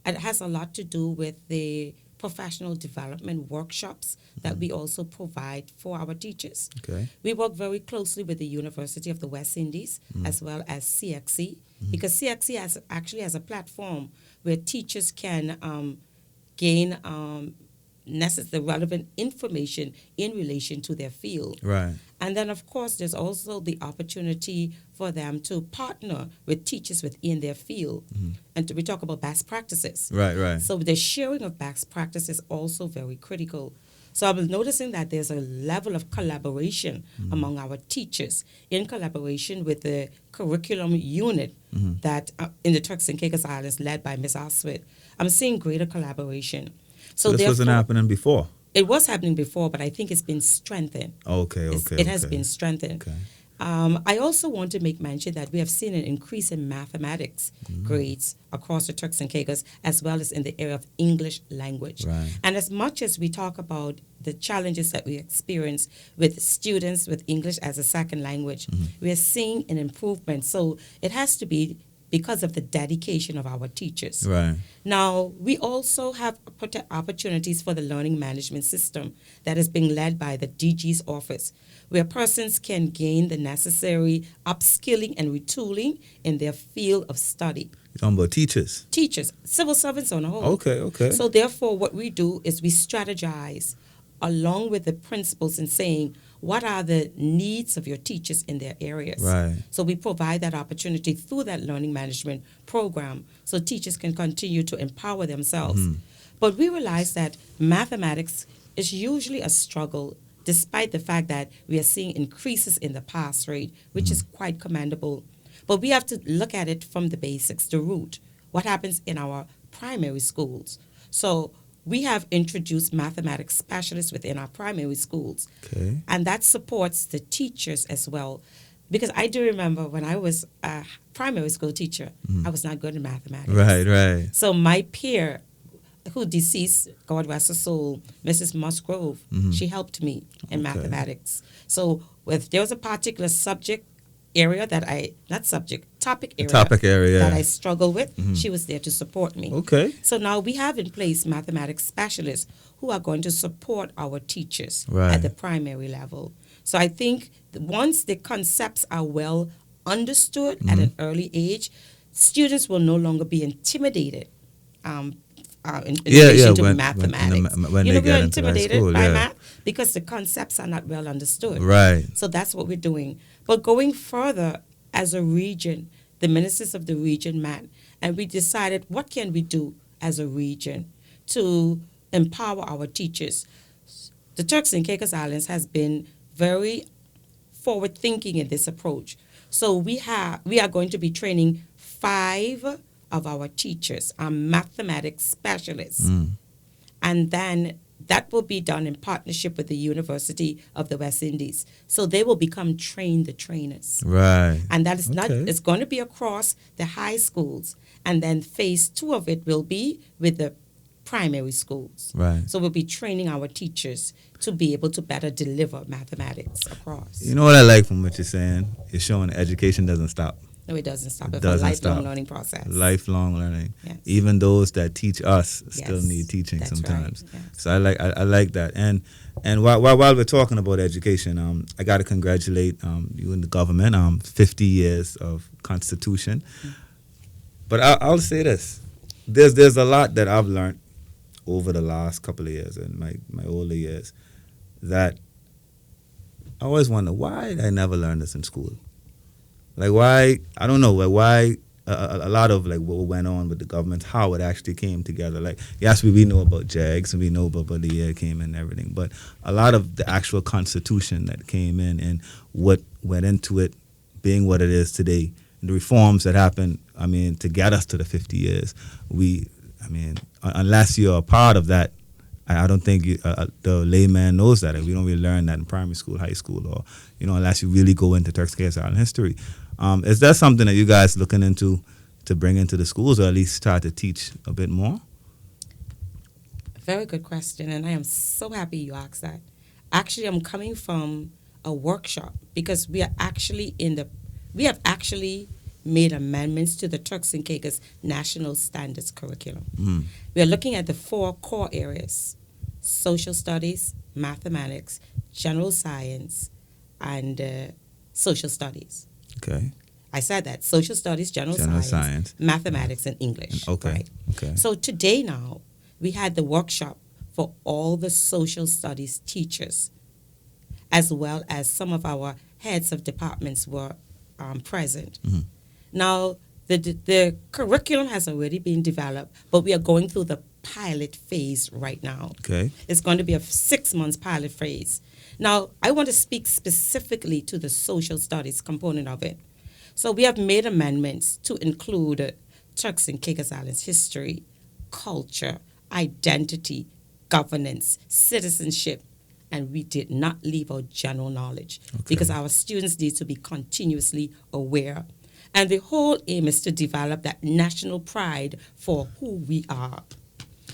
And it has a lot to do with the professional development workshops that we also provide for our teachers. Okay. We work very closely with the University of the West Indies as well as CXC, because CXC actually has a platform where teachers can gain the relevant information in relation to their field. Right. And then, of course, there's also the opportunity for them to partner with teachers within their field. And we talk about best practices. Right. So the sharing of best practice is also very critical. So I was noticing that there's a level of collaboration among our teachers in collaboration with the curriculum unit that in the Turks and Caicos Islands led by Ms. Oswald. I'm seeing greater collaboration. So this wasn't happening before? It was happening before, but I think it's been strengthened. Okay. It has been strengthened. Okay. I also want to make mention that we have seen an increase in mathematics grades across the Turks and Caicos, as well as in the area of English language. Right. And as much as we talk about the challenges that we experience with students with English as a second language, we are seeing an improvement. So it has to be because of the dedication of our teachers. Right. Now, we also have opportunities for the learning management system that is being led by the DG's office, where persons can gain the necessary upskilling and retooling in their field of study. You're talking about teachers. Teachers, civil servants on a whole. Okay. So therefore, what we do is we strategize along with the principals in saying, what are the needs of your teachers in their areas? Right. So we provide that opportunity through that learning management program so teachers can continue to empower themselves. Mm-hmm. But we realize that mathematics is usually a struggle despite the fact that we are seeing increases in the pass rate, which is quite commendable. But we have to look at it from the basics, the root, what happens in our primary schools. So we have introduced mathematics specialists within our primary schools. Okay. And that supports the teachers as well. Because I do remember when I was a primary school teacher, I was not good in mathematics. Right. So my peer, who deceased, God rest her soul, Mrs. Musgrove, she helped me in mathematics. So if there was a particular topic area that I struggle with, she was there to support me. Okay. So now we have in place mathematics specialists who are going to support our teachers Right. at the primary level. So I think once the concepts are well understood at an early age, students will no longer be intimidated in relation to mathematics. When they we are get into high intimidated school, by yeah. math because the concepts are not well understood. Right. So that's what we're doing. But going further, as a region, the ministers of the region met, and we decided what can we do as a region to empower our teachers. The Turks and Caicos Islands has been very forward thinking in this approach. So we are going to be training 5 of our teachers, our mathematics specialists. And then that will be done in partnership with the University of the West Indies. So they will become the trainers. Right. And that is not, Okay. it's going to be across the high schools. And then phase 2 of it will be with the primary schools. Right. So we'll be training our teachers to be able to better deliver mathematics across. You know what I like from what you're saying? You're showing education doesn't stop. No, it doesn't stop. It's a Doesn't lifelong stop. learning process. Lifelong learning. Yes. Even those that teach us still Yes, need teaching that's sometimes. right, yes. So I like that. And while we're talking about education, I got to congratulate you and the government. 50 years of Constitution. But I'll say this: there's a lot that I've learned over the last couple of years in my older years that I always wonder, why did I never learn this in school? Like, why, I don't know, why a lot of like what went on with the government, how it actually came together. Like, yes, we know about JAGS and we know about the year it came in and everything, but a lot of the actual Constitution that came in and what went into it being what it is today, and the reforms that happened, to get us to the 50 years, unless you're a part of that, I don't think the layman knows that. We don't really learn that in primary school, high school, or unless you really go into Turks and Caicos Island history. Is that something that you guys looking into to bring into the schools, or at least start to teach a bit more? Very good question, and I am so happy you asked that. Actually, I'm coming from a workshop because we have actually made amendments to the Turks and Caicos National Standards Curriculum. We are looking at the 4 core areas: social studies, mathematics, general science, and social studies. Okay. I said that: social studies, general science, mathematics, and English. Okay. Right? Okay. So today now, we had the workshop for all the social studies teachers, as well as some of our heads of departments were present. Now, the curriculum has already been developed, but we are going through the pilot phase right now. Okay. It's going to be a 6-month pilot phase. Now, I want to speak specifically to the social studies component of it. So we have made amendments to include Turks and Caicos Islands history, culture, identity, governance, citizenship, and we did not leave out general knowledge because our students need to be continuously aware. And the whole aim is to develop that national pride for who we are.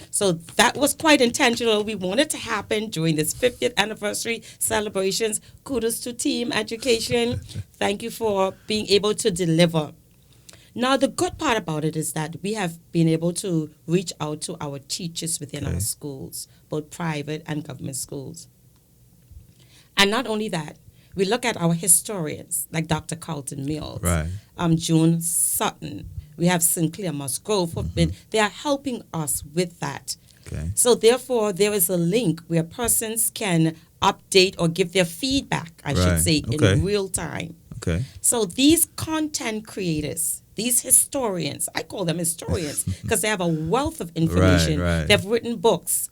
So that was quite intentional. We wanted to happen during this 50th anniversary celebrations. Kudos to Team Education. Thank you for being able to deliver. Now, the good part about it is that we have been able to reach out to our teachers within Okay. our schools, both private and government schools. And not only that, we look at our historians like Dr. Carlton Mills, Right. June Sutton. We have Sinclair Musgrove. They are helping us with that. Okay. So therefore, there is a link where persons can update or give their feedback, I should Right. say, Okay. in real time. Okay. So these content creators, these historians, I call them historians because they have a wealth of information. right. They've written books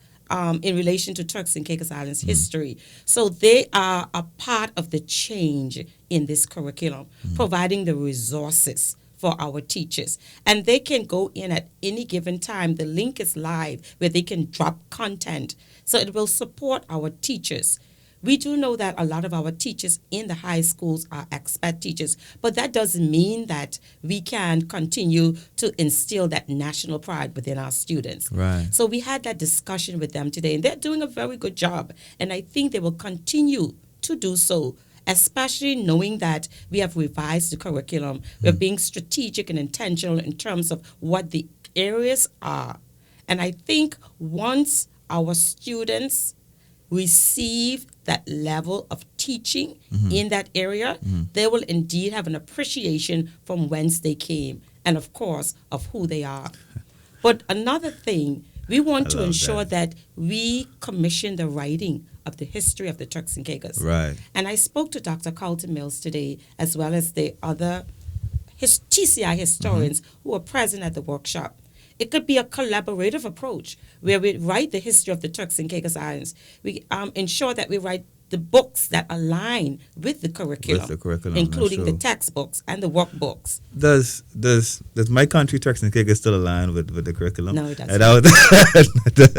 in relation to Turks and Caicos Islands history. So they are a part of the change in this curriculum, providing the resources for our teachers. And they can go in at any given time. The link is live where they can drop content. So it will support our teachers. We do know that a lot of our teachers in the high schools are expat teachers, but that doesn't mean that we can continue to instill that national pride within our students. Right. So we had that discussion with them today, and they're doing a very good job. And I think they will continue to do so, especially knowing that we have revised the curriculum. We're being strategic and intentional in terms of what the areas are. And I think once our students receive that level of teaching in that area, they will indeed have an appreciation from whence they came and, of course, of who they are. But another thing, we want to love ensure that we commission the writing of the history of the Turks and Caicos. Right. And I spoke to Dr. Carlton Mills today, as well as the other TCI historians who were present at the workshop. It could be a collaborative approach where we write the history of the Turks and Caicos Islands. We ensure that we write the books that align with the curriculum, including the textbooks and the workbooks. Does my country, Turks and Caicos, still align with the curriculum? No, it doesn't. And that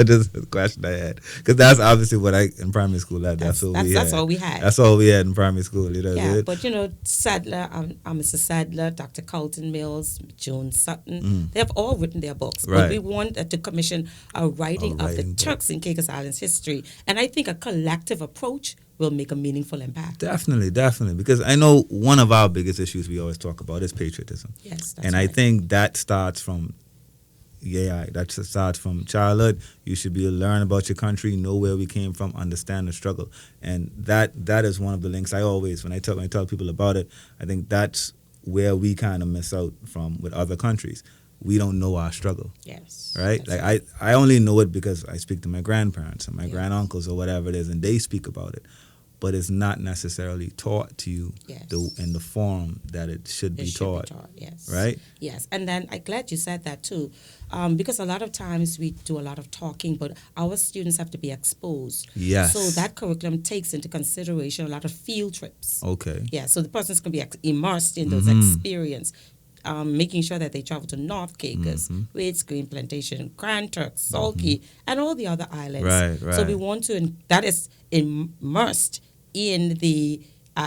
was the question I had, because that's obviously what in primary school. That's all we had. That's all we had in primary school. Yeah, but Sadler, Mr. Sadler, Dr. Carlton Mills, June Sutton, they have all written their books. Right. But we want to commission a writing of the Turks and Caicos Islands history, and I think a collective approach will make a meaningful impact. Definitely, because I know one of our biggest issues we always talk about is patriotism. Yes, that's and right. I think that starts from childhood. You should be able to learn about your country, know where we came from, understand the struggle, and that is one of the links I always, when I tell people about it, I think that's where we kind of miss out from with other countries. We don't know our struggle. Yes. Right? Like I only know it because I speak to my grandparents and my granduncles or whatever it is, and they speak about it. But it's not necessarily taught to you in the form that it should be taught. Yes. Right? Yes. And then I'm glad you said that too, because a lot of times we do a lot of talking, but our students have to be exposed. Yes. So that curriculum takes into consideration a lot of field trips. Okay. Yeah. So the person's going to be immersed in those experiences. Making sure that they travel to North Caicos, Wade's Green Plantation, Grand Turk, Salkey, and all the other islands. Right. So we want to, that is immersed in the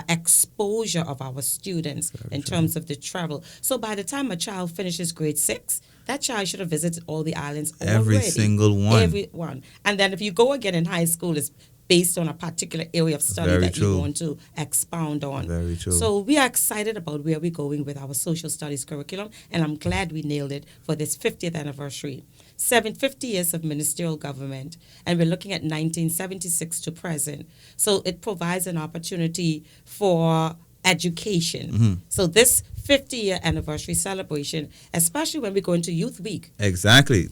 exposure of our students in terms of the travel. So by the time a child finishes grade 6, that child should have visited all the islands already. Every single one. Every one. And then if you go again in high school, it's based on a particular area of study that you want to expound on. Very true. So we are excited about where we're going with our social studies curriculum, and I'm glad we nailed it for this 50th anniversary. 50 years of ministerial government, and we're looking at 1976 to present. So it provides an opportunity for education. So this 50-year anniversary celebration, especially when we go into Youth Week. Exactly.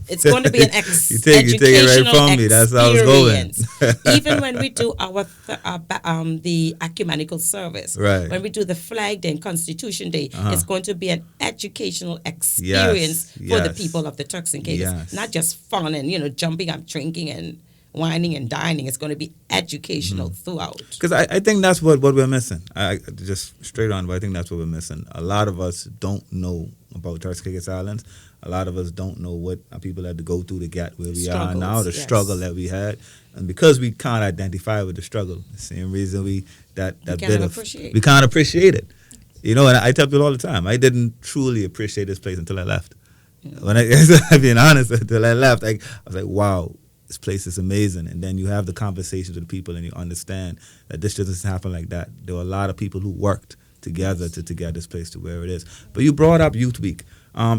It's going to be an you take it right from me. That's how I was going. Even when we do our the ecumenical service, right. When we do the Flag Day and Constitution Day, it's going to be an educational experience for the people of the Turks and Caicos. Not just fun and jumping up, drinking and whining and dining. It's going to be educational throughout. Because I think that's what we're missing. I just straight on, but I think that's what we're missing. A lot of us don't know about Turks and Caicos Islands. A lot of us don't know what our people had to go through to get where we are now, the struggle that we had. And because we can't identify with the struggle, the same reason we can't appreciate it. And I tell people all the time, I didn't truly appreciate this place until I left. When I'm being honest, until I left, I was like, wow, this place is amazing. And then you have the conversations with people and you understand that this doesn't happen like that. There were a lot of people who worked together to get this place to where it is. But you brought up Youth Week.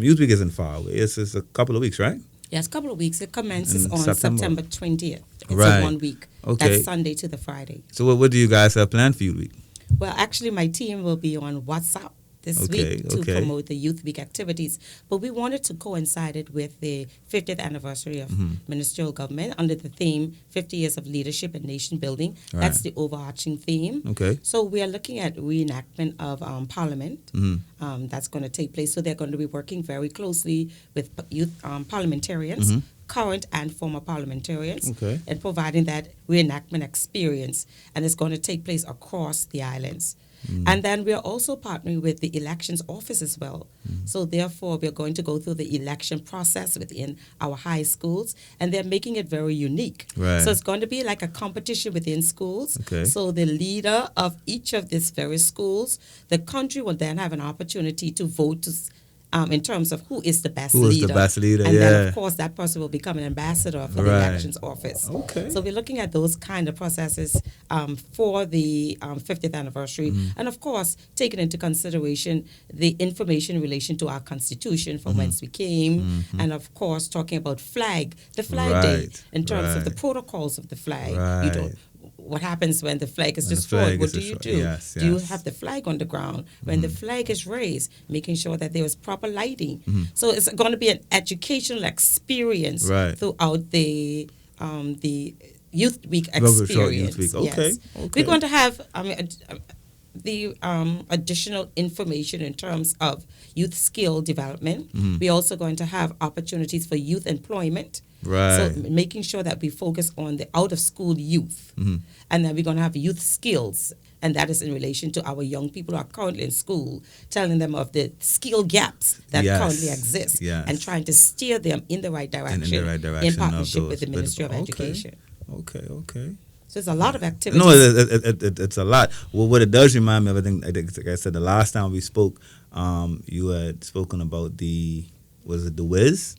Youth Week isn't far away. It's a couple of weeks, right? Yes, a couple of weeks. It commences In on September. September 20th. It's Right. a 1 week. Okay. That's Sunday to the Friday. So what do you guys have planned for Youth Week? Well, actually, my team will be on WhatsApp this Okay, week to okay. promote the Youth Week activities. But we wanted to coincide it with the 50th anniversary of Mm-hmm. ministerial government under the theme 50 Years of Leadership and Nation Building. Right. That's the overarching theme. Okay. So we are looking at reenactment of Parliament. Mm-hmm. That's going to take place. So they're going to be working very closely with youth parliamentarians, current and former parliamentarians, Mm-hmm. Okay. and providing that reenactment experience. And it's going to take place across the islands. And then we are also partnering with the elections office as well. So therefore, we're going to go through the election process within our high schools, and they're making it very unique. Right. So it's going to be like a competition within schools. Okay. So the leader of each of these various schools, the country will then have an opportunity to vote to in terms of who is the best Who is leader. the best leader, and then, yeah. of course, that person will become an ambassador for the Right. elections office. Okay. So we're looking at those kind of processes for the 50th anniversary. And, of course, taking into consideration the information in relation to our Constitution from whence we came. And, of course, talking about the flag day, Right, in terms of the right. protocols of the flag. Right. What happens when the flag is When the destroyed? flag What is do you destroyed. do? Yes, Do you yes. have the flag on the ground? When the flag is raised, making sure that there is proper lighting. Mm-hmm. So it's going to be an educational experience Right. throughout the Youth Week Global experience. Short Youth Week. Okay, Yes. okay. We're going to have the additional information in terms of youth skill development. We're also going to have opportunities for youth employment. Right. So making sure that we focus on the out-of-school youth. And then we're going to have youth skills, and that is in relation to our young people who are currently in school, telling them of the skill gaps that Yes, currently exist, yes. and trying to steer them in the right direction, in the right direction in partnership of with the those. Ministry of Okay. Education. Okay. So there's a lot of activities. No, it's a lot. Well, what it does remind me of, I think, like I said, the last time we spoke, you had spoken about the Wiz?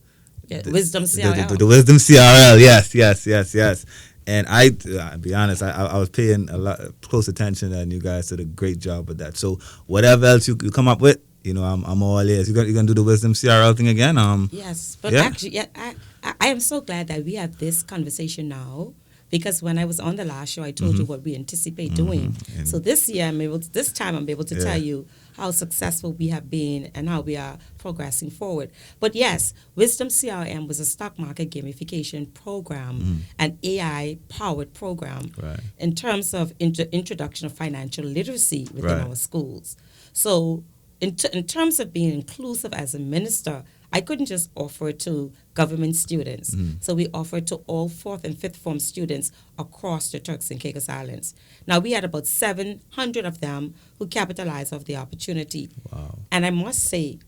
Yeah, Wisdom CRL. The Wisdom CRL, yes. And I'll be honest, I was paying a lot close attention, and you guys did a great job with that. So whatever else you come up with, I'm all ears. You're gonna do the Wisdom CRL thing again? Yes, but yeah. actually, I am so glad that we have this conversation now, because when I was on the last show, I told you what we anticipate doing. And- So this year, this time I'm able to Yeah. tell you how successful we have been and how we are progressing forward. But yes, Wisdom CRM was a stock market gamification program, an AI-powered program Right. in terms of introduction of financial literacy within Right. our schools. So in terms of being inclusive as a minister, I couldn't just offer it to government students. So we offered to all 4th and 5th form students across the Turks and Caicos Islands. Now, we had about 700 of them who capitalized off the opportunity. Wow. And I must say,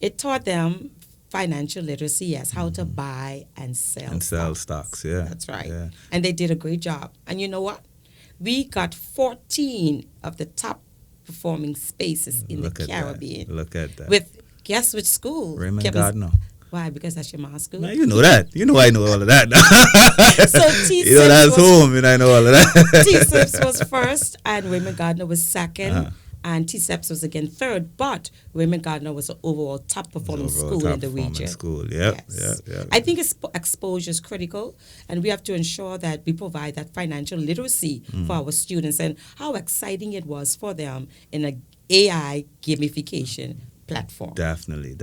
it taught them financial literacy, yes, how to buy and sell And sell stocks, yeah. That's right. Yeah. And they did a great job. And you know what? We got 14 of the top performing spaces in Look the at that. Caribbean. Look at that. With guess which school? Raymond Kevin's- Gardner. Why? Because that's your mom's school. Man, you know that. You know I know all of that. So T-Sips you know that's was- home, and I know all of that. T-Sips was first, and Raymond Gardner was second, Uh-huh. and T-Sips was again third. But Raymond Gardner was the overall top performing Overall school top in the performing region. school, yep, Yes. yep. I think exposure is critical, and we have to ensure that we provide that financial literacy for our students, and how exciting it was for them in a AI gamification platform. Definitely.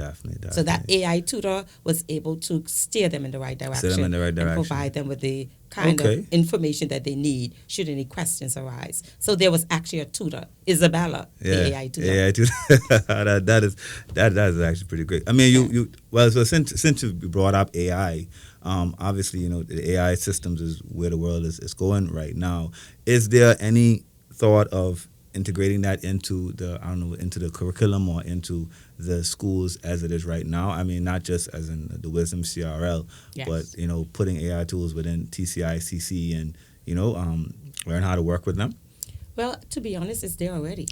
So that AI tutor was able to steer them in the right direction, in the right and direction. provide them with the kind Okay. of information that they need should any questions arise. So there was actually a tutor, Isabella, the AI tutor. AI tutor. that is actually pretty great. I mean, so since you brought up AI, obviously the AI systems is where the world is going right now. Is there any thought of integrating that into the curriculum or into the schools as it is right now? I mean, not just as in the Wisdom CRL, Yes. but putting AI tools within TCICC and learn how to work with them. Well, to be honest, it's there already.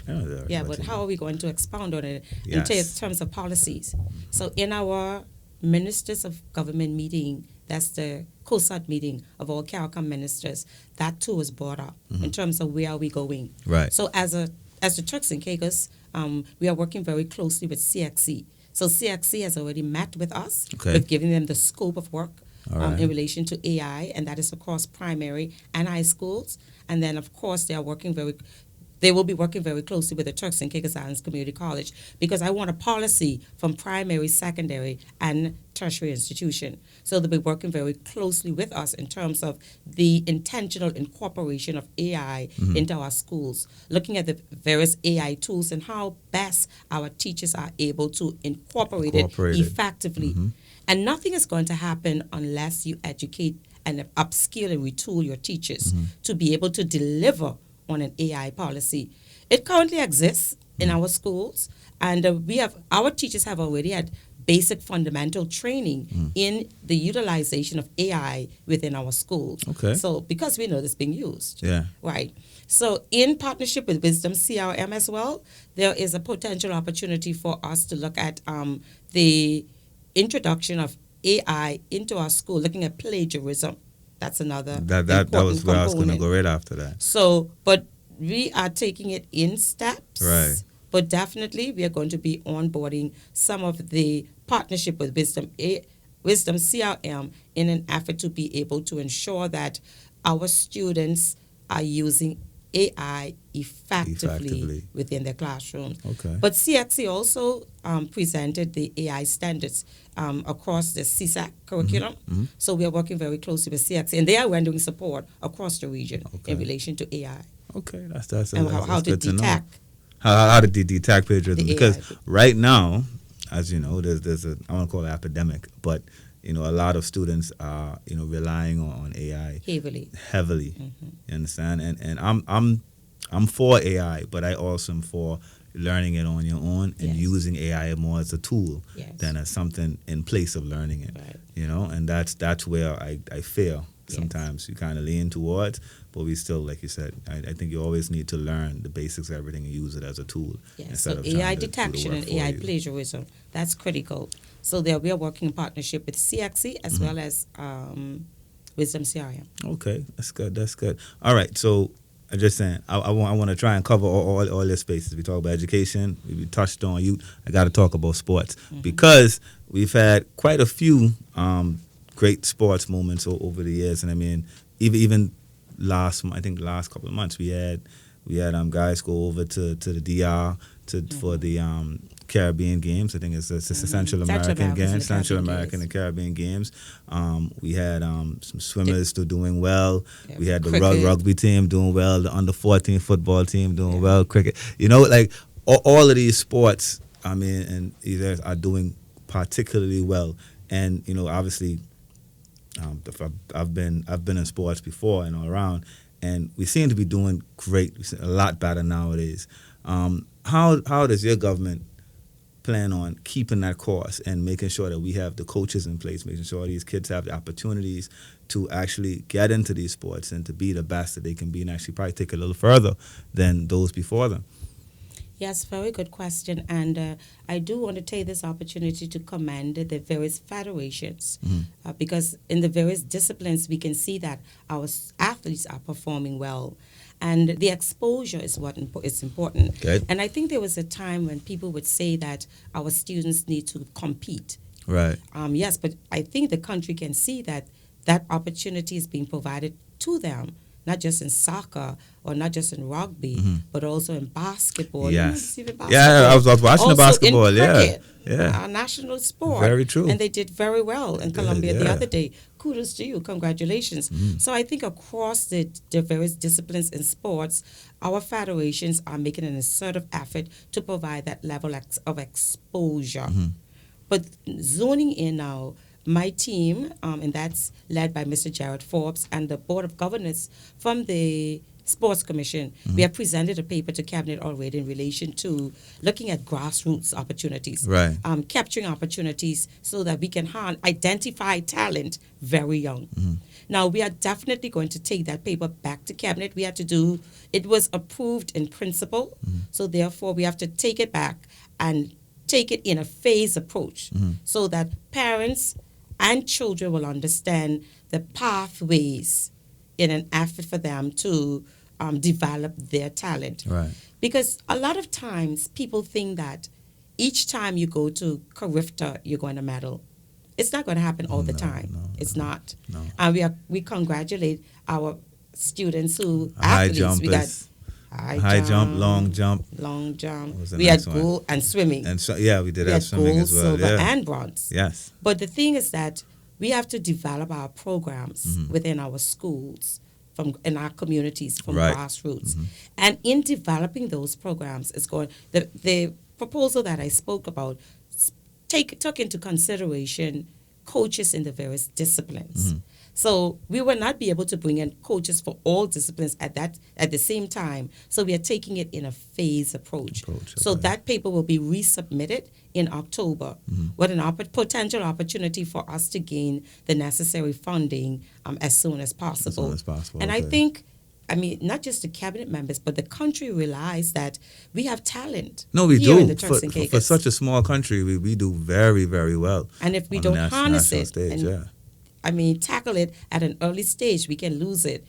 Yeah, But how are we going to expound on it Yes. in terms of policies? So in our Ministers of Government meeting, that's the COSAT meeting of all CARICOM ministers, that too was brought up in terms of where are we going. Right. So as as the Turks and Caicos, we are working very closely with CXC. So CXC has already met with us. Okay. We've given them the scope of work All right. in relation to AI, and that is across primary and high schools. And then, of course, they will be working very closely with the Turks and Caicos Islands Community College, because I want a policy from primary, secondary, and tertiary institution. So they'll be working very closely with us in terms of the intentional incorporation of AI into our schools, looking at the various AI tools and how best our teachers are able to incorporate it effectively. And nothing is going to happen unless you educate and upskill and retool your teachers to be able to deliver on an AI policy. It currently exists in our schools, and our teachers have already had basic fundamental training in the utilization of AI within our schools. Okay. So because we know it's being used. Yeah. Right. So in partnership with Wisdom CRM as well, there is a potential opportunity for us to look at the introduction of AI into our school, looking at plagiarism. That's another That was where I was going to component. go right after that. So, but we are taking it in steps. Right. But definitely we are going to be onboarding some of the partnership with Wisdom CRM in an effort to be able to ensure that our students are using AI effectively within their classrooms. Okay. But CXC also presented the AI standards across the CSAC curriculum. So we are working very closely with CXC, and they are rendering support across the region in relation to AI. Okay, that's And how to good to know. detect How to detect plagiarism, the because AI. right now, as you know, there's a, I want to call it epidemic, but a lot of students are relying on AI heavily. You understand? And I'm for AI, but I also am for learning it on your own and using AI more as a tool than as something in place of learning it. Right. And that's where I fail. Sometimes you kind of lean towards, but we still, like you said, I think you always need to learn the basics of everything and use it as a tool. Yes, instead so of AI trying to do the detection work and for AI you. plagiarism, that's critical. So there we are working in partnership with CXC as well as Wisdom CRM. Okay, that's good. All right, so I'm just saying, I want to try and cover all their spaces. We talk about education, we touched on youth. I got to talk about sports because we've had quite a few great sports moments over the years, and I mean, even last couple of months we had guys go over to the DR for the Caribbean Games. I think it's the Central American Games, Central American and Caribbean Games. We had some swimmers still doing well. Yeah, We had the cricket. rugby team doing well, the under 14 football team doing well, cricket. Like all of these sports, I mean, and either are doing particularly well. And obviously, I've been in sports before and all around, and we seem to be doing great. We seem a lot better nowadays. How does your government plan on keeping that course and making sure that we have the coaches in place, making sure these kids have the opportunities to actually get into these sports and to be the best that they can be, and actually probably take it a little further than those before them? Yes, very good question. And I do want to take this opportunity to commend the various federations because in the various disciplines, we can see that our athletes are performing well. And the exposure is what is important. Good. And I think there was a time when people would say that our students need to compete. Right. Yes, but I think the country can see that that opportunity is being provided to them, not just in soccer or not just in rugby, but also in basketball. Yes. You know, even Yeah, I was watching also the basketball. in cricket, Yeah. our national sport. Very true. And they did very well in Colombia the yeah. other day. Kudos to you. Congratulations. So I think across the various disciplines in sports, our federations are making an assertive effort to provide that level of exposure. But zoning in now, my team, and that's led by Mr. Jared Forbes and the Board of Governors from the Sports Commission, we have presented a paper to Cabinet already in relation to looking at grassroots opportunities, Right. Capturing opportunities so that we can identify talent very young. Now, we are definitely going to take that paper back to Cabinet. We had to do, it was approved in principle, so therefore we have to take it back and take it in a phased approach so that parents and children will understand the pathways in an effort for them to develop their talent. Right. Because a lot of times people think that each time you go to Carifta, you're going to medal. It's not going to happen all the time. It's not. No. And we congratulate our students who High athletes. We got jumpers. High jump, long jump. long jump. What was the We had next one? gold and swimming. And so, yeah, we did We have had swimming gold, as well. silver, Yeah. and bronze. Yes. But the thing is that we have to develop our programs Mm-hmm. within our schools, in our communities, from Right. grassroots. Mm-hmm. And in developing those programs, the proposal that I spoke about took into consideration coaches in the various disciplines. Mm-hmm. So we will not be able to bring in coaches for all disciplines at the same time. So we are taking it in a phased approach. So okay. that paper will be resubmitted in October with an potential opportunity for us to gain the necessary funding as soon as possible. As soon as possible. And okay. I think, not just the cabinet members, but the country realize that we have talent. No, we here do. in the Turks and For Caicos. such a small country, we do very, very well. And if we on the don't harness national it, stage, and yeah. tackle it at an early stage, we can lose it.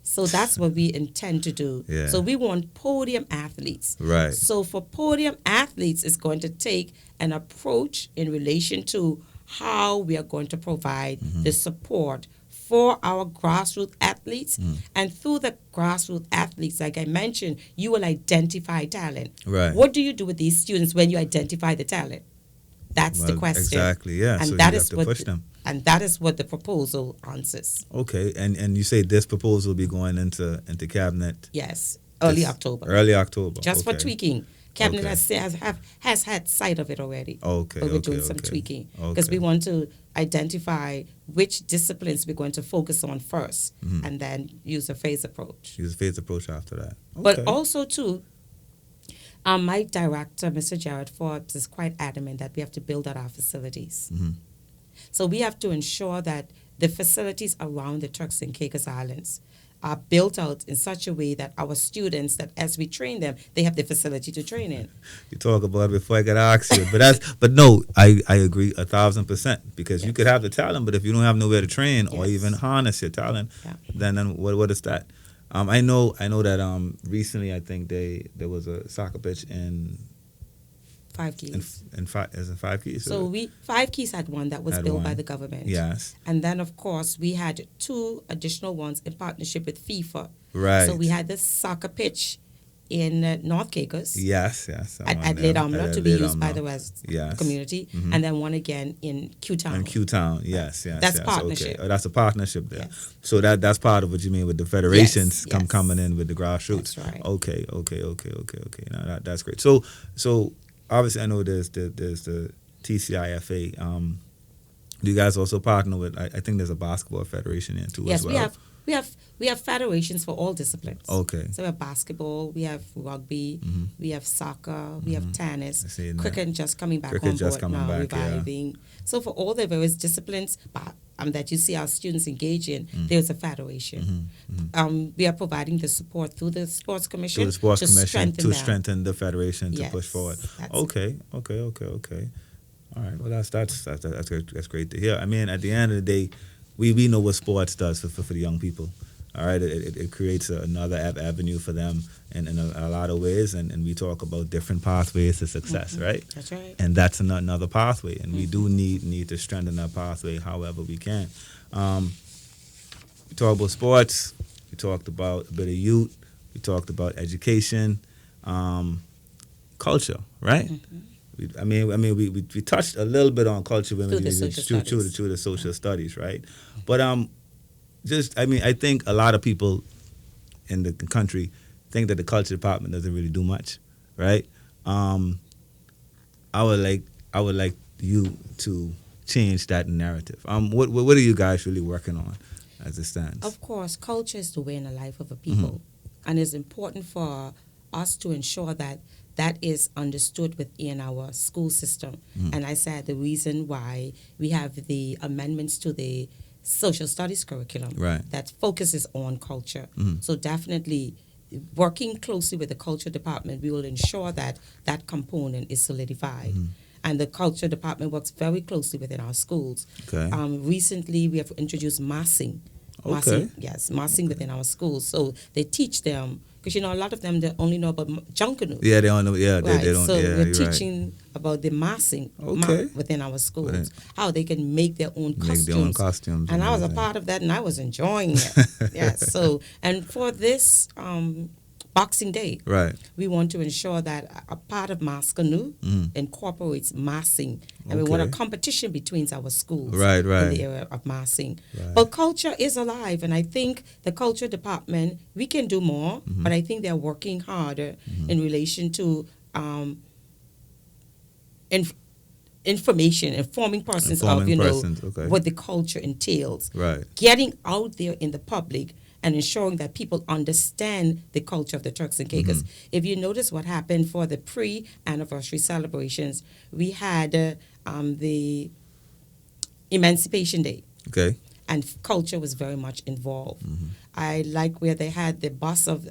So that's what we intend to do. Yeah. So we want podium athletes. Right. So for podium athletes, it's going to take an approach in relation to how we are going to provide the support for our grassroots athletes. And through the grassroots athletes, like I mentioned, you will identify talent. Right. What do you do with these students when you identify the talent? That's the Well, question. exactly, yeah. And So that you is have to what push them. And that is what the proposal answers. Okay, and you say this proposal will be going into cabinet Yes, early this- October. Early October. Just for okay. tweaking. Cabinet Okay. has had sight of it already. Okay, But we're okay, doing some okay. tweaking. Because Okay. we want to identify which disciplines we're going to focus on first and then use a phase approach. Use a phased approach after that. Okay. But also, too, my director, Mr. Jared Forbes, is quite adamant that we have to build out our facilities. So we have to ensure that the facilities around the Turks and Caicos Islands are built out in such a way that our students, that as we train them, they have the facility to train in. You talk about it before I got to ask you, but no, I agree 1,000% because you could have the talent, but if you don't have nowhere to train or Yes. even harness your talent, Yeah. then what is that? I know that recently I think there was a soccer pitch in 5 keys. in 5 keys. So 5 keys had one that was Had built by one. the government. Yes. And then, of course, we had 2 additional ones in partnership with FIFA. Right. So we had the soccer pitch in North Caicos. Yes. At Lake Omla to be used by the West Yes. community, and then one again in Q-Town. In Q-Town, yes. That's yes. partnership. Okay. Oh, that's a partnership there. Yes. So that's part of what you mean with the federations Yes. coming in with the grassroots. That's right. Okay. Now that's great. So obviously I know there's the TCIFA. Do you guys also partner with? I think there's a basketball federation here too Yes, as well. we have federations for all disciplines. Okay. So we have basketball, we have rugby, we have soccer, we have tennis, I see it now. cricket just coming back Cricket on just board coming now, back, yeah. reviving. So for all the various disciplines that you see our students engage in, there's a federation. We are providing the support through the Sports Commission Through the sports to commission strengthen to that. strengthen the federation to Yes, push forward. that's Okay. All right. Well, that's great to hear. I mean, at the end of the day, we know what sports does for the young people. All right, it creates another avenue for them in a lot of ways, and we talk about different pathways to success, right? That's right. And that's another pathway, and we do need to strengthen that pathway however we can. We talked about sports, we talked about a bit of youth, we talked about education, culture, right? We touched a little bit on culture when Through we the social studies. through the social studies, right? But I think a lot of people in the country think that the culture department doesn't really do much, right? I would like you to change that narrative. What are you guys really working on as it stands? Of course, culture is the way in the life of a people, and it's important for us to ensure that that is understood within our school system. And I said the reason why we have the amendments to the social studies curriculum Right. that focuses on culture. So definitely working closely with the culture department, we will ensure that that component is solidified. And the culture department works very closely within our schools. Okay. Recently, we have introduced massing Okay. massing within our schools. So they teach them, because a lot of them, they only know about Junkanu. Yeah, they don't know. Yeah, Right, they don't. so Yeah, we're you're right. teaching about the massing Okay. within our schools, Within- how they can make their own Make their own costumes. costumes. And I was a everything. part of that, and I was enjoying it. Yes. So, and for this Boxing Day, Right. we want to ensure that a part of Maskanu incorporates massing, and we want a Okay. competition between our schools Right, in right. the area of massing. Right. But culture is alive, and I think the culture department, we can do more, but I think they're working harder in relation to informing persons of Informing persons, okay. what the culture entails, Right. getting out there in the public and ensuring that people understand the culture of the Turks and Caicos. If you notice what happened for the pre-anniversary celebrations, we had the Emancipation Day, Okay. and culture was very much involved. I like where they had the bus of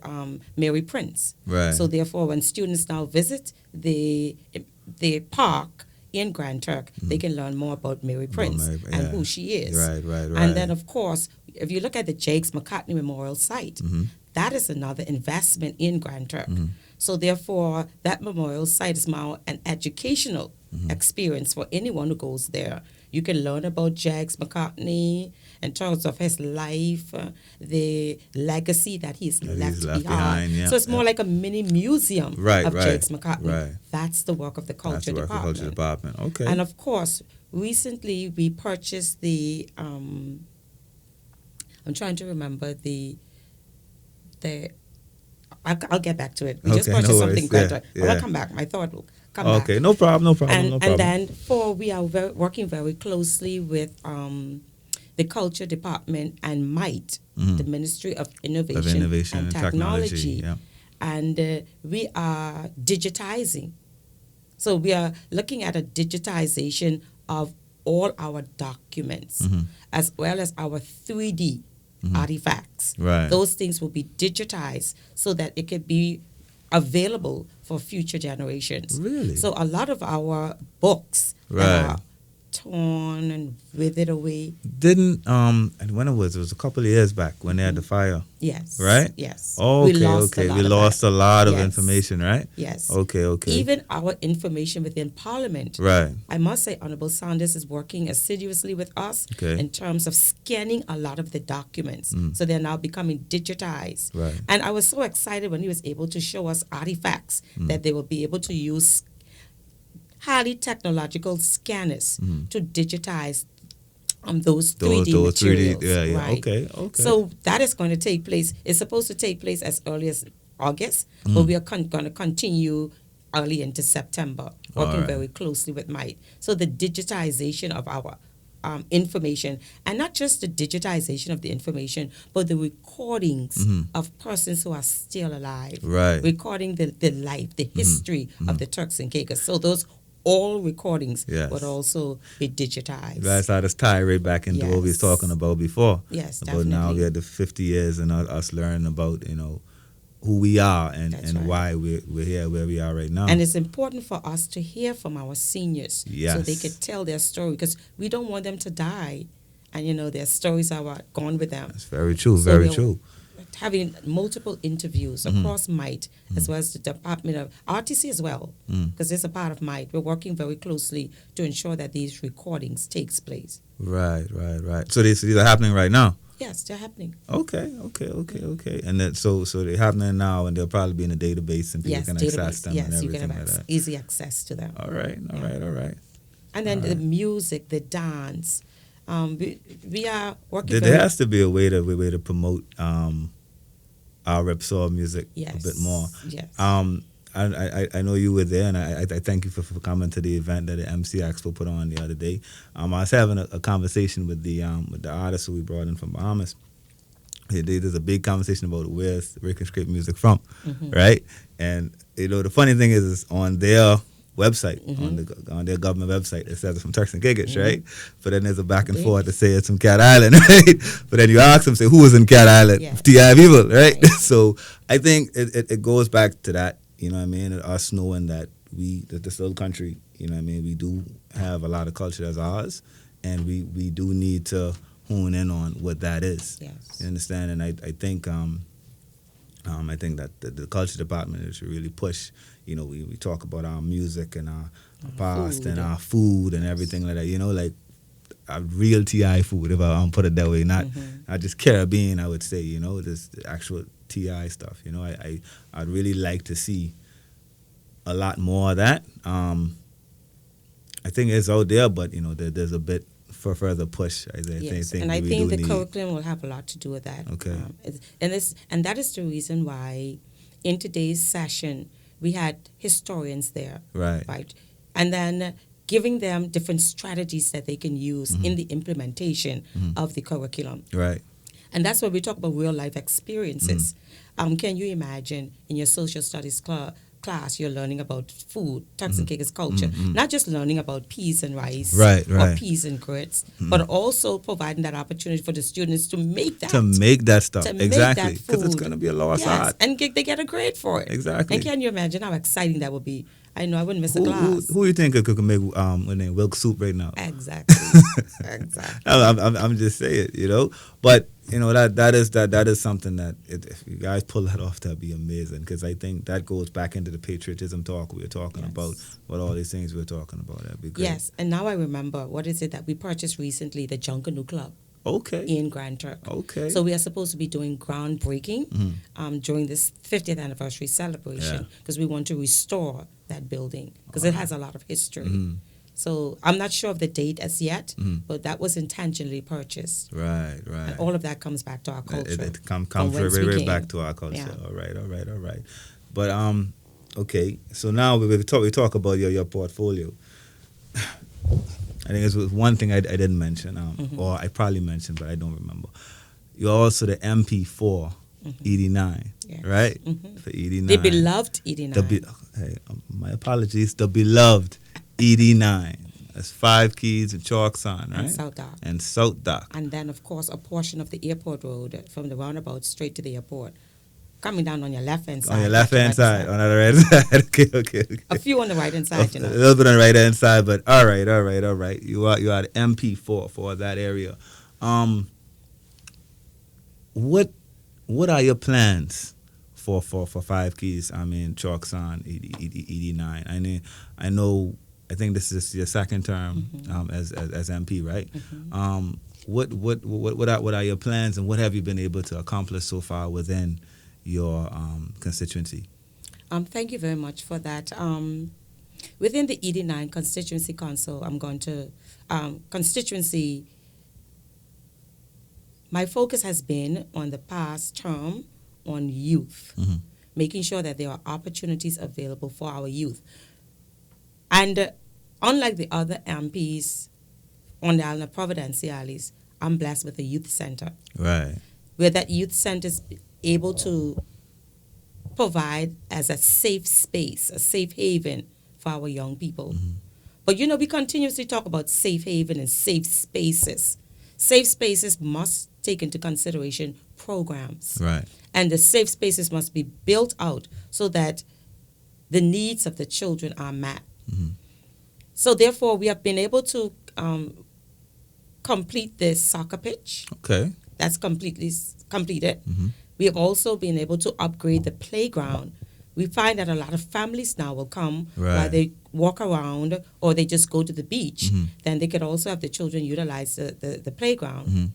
Mary Prince. Right. So therefore, when students now visit the park in Grand Turk, they can learn more about Mary Prince Mary, and yeah. who she is. Right, right, right. And then, of course, if you look at the Jakes McCartney Memorial Site, that is another investment in Grand Turk. So therefore, that memorial site is now an educational experience for anyone who goes there. You can learn about Jakes McCartney in terms of his life, the legacy that he's left behind. yeah, So it's more like a mini museum Right, of right, Jakes McCartney. right. That's the work of the That's culture the work of department. culture department. Okay. And of course, recently we purchased the I'm trying to remember the I'll get back to it. We just Okay, purchased no something worries. better. Yeah, But I'll yeah. come back. My thought will come back. Okay, no problem, no problem, no problem. And then we are working very closely with the Culture Department and MITE, the Ministry of Innovation, and Technology. Yeah. And we are digitizing. So we are looking at a digitization of all our documents, as well as our 3D artifacts. Right. Those things will be digitized so that it could be available for future generations. Really? So a lot of our books Right. that are torn and withered away. Didn't and when it was a couple of years back when they had the fire. Yes. Right? Yes. Oh, We okay, lost okay. a lot We of lost that. a lot of Yes. information, right? Yes. Okay, okay. Even our information within Parliament. Right. I must say, Honourable Sanders is working assiduously with us Okay. in terms of scanning a lot of the documents. So they're now becoming digitized. Right. And I was so excited when he was able to show us artifacts that they will be able to use highly technological scanners to digitize those 3D those 3D, materials. yeah, yeah. Right. Okay, okay. So that is going to take place. It's supposed to take place as early as August, but we are going to continue early into September, working right. very closely with MITE. So the digitization of our information, and not just the digitization of the information, but the recordings of persons who are still alive. Right. Recording the life, the history of the Turks and Caicos. So those all recordings Yes. would also be digitized. That's how this tie right back into what we was Yes. talking about before. Yes, About now definitely. we had the 50 years and us learning about, who we are and That's right. why we're here where we are right now. And it's important for us to hear from our seniors so they Yes. could tell their story, because we don't want them to die and their stories are gone with them. That's very true, So very we're true. Having multiple interviews across MITE as well as the Department of RTC as well, because it's a part of MITE. We're working very closely to ensure that these recordings takes place. Right, right, right. So these are happening right now? Yes, they're happening. Okay. And that so they're happening now and they'll probably be in a database and people Yes, can database. access them Yes, and you everything can have like that. easy access to them. All right. And then the music, the dance. We are working There has to be a way to promote our Repsol music yes, a bit more. Yes. I know you were there, and I thank you for coming to the event that the MC Expo put on the other day. I was having a conversation with the artist who we brought in from Bahamas. There's a big conversation about where's Rick and Scrape music from, right? And the funny thing is on their website, on their government website, it says it's from Turks and Caicos, right? But then there's a back and forth to say it's from Cat Island, right? But then you ask them, say, who was in Cat Island? Yeah. TI people, right? So I think it goes back to that, you know what I mean? Us knowing that that this little country, you know what I mean, we do have a lot of culture as ours, and we do need to hone in on what that is. Yes. You understand? And I think that the culture department should really push. You know, we talk about our music and our past and our food and everything like that. You know, like a real TI food, if I put it that way, not just Caribbean. I would say, you know, this actual TI stuff. You know, I'd really like to see a lot more of that. I think it's out there, but you know, there's a bit for further push. I think And I we think do the need. curriculum will have a lot to do with that. Okay. And that is the reason why in today's session we had historians there. Right. And then giving them different strategies that they can use in the implementation of the curriculum. Right. And that's where we talk about real life experiences. Can you imagine in your social studies class you're learning about food, Turks and Caicos culture, not just learning about peas and rice or peas and grits, but also providing that opportunity for the students to make that. To make that stuff. To make Exactly. that Because it's food. going to be a lost art. And they get a grade for it. Exactly. And can you imagine how exciting that would be? I know I wouldn't miss a Who class. do you think could make Wilk soup right now? Exactly. Exactly. I'm just saying, you know. But you know that is something that if you guys pull that off, that'd be amazing. Because I think that goes back into the patriotism talk we were talking about all these things we were talking about. That'd be great. Yes, and now I remember what is it that we purchased recently? The Junkanoo Club. Okay. In Grand Turk. Okay. So we are supposed to be doing groundbreaking during this 50th anniversary celebration because we want to restore that building because it has a lot of history. So I'm not sure of the date as yet, but that was intentionally purchased. Right. And all of that comes back to our culture. It comes right back to our culture. Yeah. All right. But okay. So now we talk about your portfolio. I think it's one thing I didn't mention, or I probably mentioned, but I don't remember. You're also the MP for ED9, right? For ED9. The beloved ED9. My apologies. The beloved ED9. That's 5 Keys and Chalkson, right? And South Dock. And then, of course, a portion of the airport road from the roundabout straight to the airport. Coming down on your left-hand side. On your left-hand side. On the right side. Okay. A few on the right-hand side, A little bit on the right-hand side, but all right. You are the MP for that area. What are your plans for 5 Keys? I mean, Chalkson, ED9. I think this is your second term as MP, right? What are your plans, and what have you been able to accomplish so far within your constituency? Thank you very much for that. Within the ED9 Constituency Council, I'm going to constituency. My focus has been on the past term on youth, making sure that there are opportunities available for our youth. And unlike the other MPs on the island of Providenciales, I'm blessed with a youth center. Right. Where that youth center is able to provide as a safe space, a safe haven for our young people. But we continuously talk about safe haven and safe spaces. Safe spaces must take into consideration programs. Right. And the safe spaces must be built out so that the needs of the children are met. So therefore, we have been able to complete this soccer pitch. Okay. That's completed. We have also been able to upgrade the playground. We find that a lot of families now will come while they walk around or they just go to the beach. Then they could also have the children utilize the playground.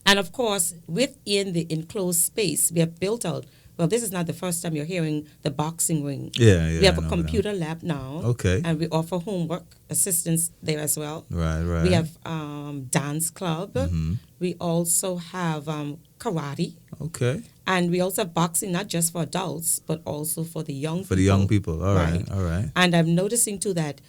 And of course, within the enclosed space, we have built out. Well, this is not the first time you're hearing the boxing ring. Yeah. We have a computer lab now. Okay. And we offer homework assistance there as well. Right. We have dance club. We also have karate. Okay. And we also have boxing, not just for adults, but also for the young people. For the young people. All right. And I'm noticing, too, that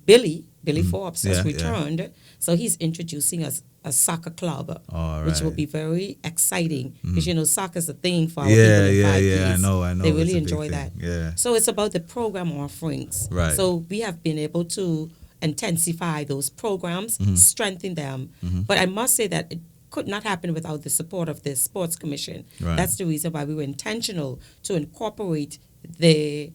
Billy Forbes has returned. Yeah. So he's introducing us a soccer club, which will be very exciting. Because, soccer is a thing for our people in 5 Keys. I know. They really enjoy that. Yeah. So it's about the program offerings. Right. So we have been able to intensify those programs, strengthen them. But I must say that it could not happen without the support of the Sports Commission. Right. That's the reason why we were intentional to incorporate the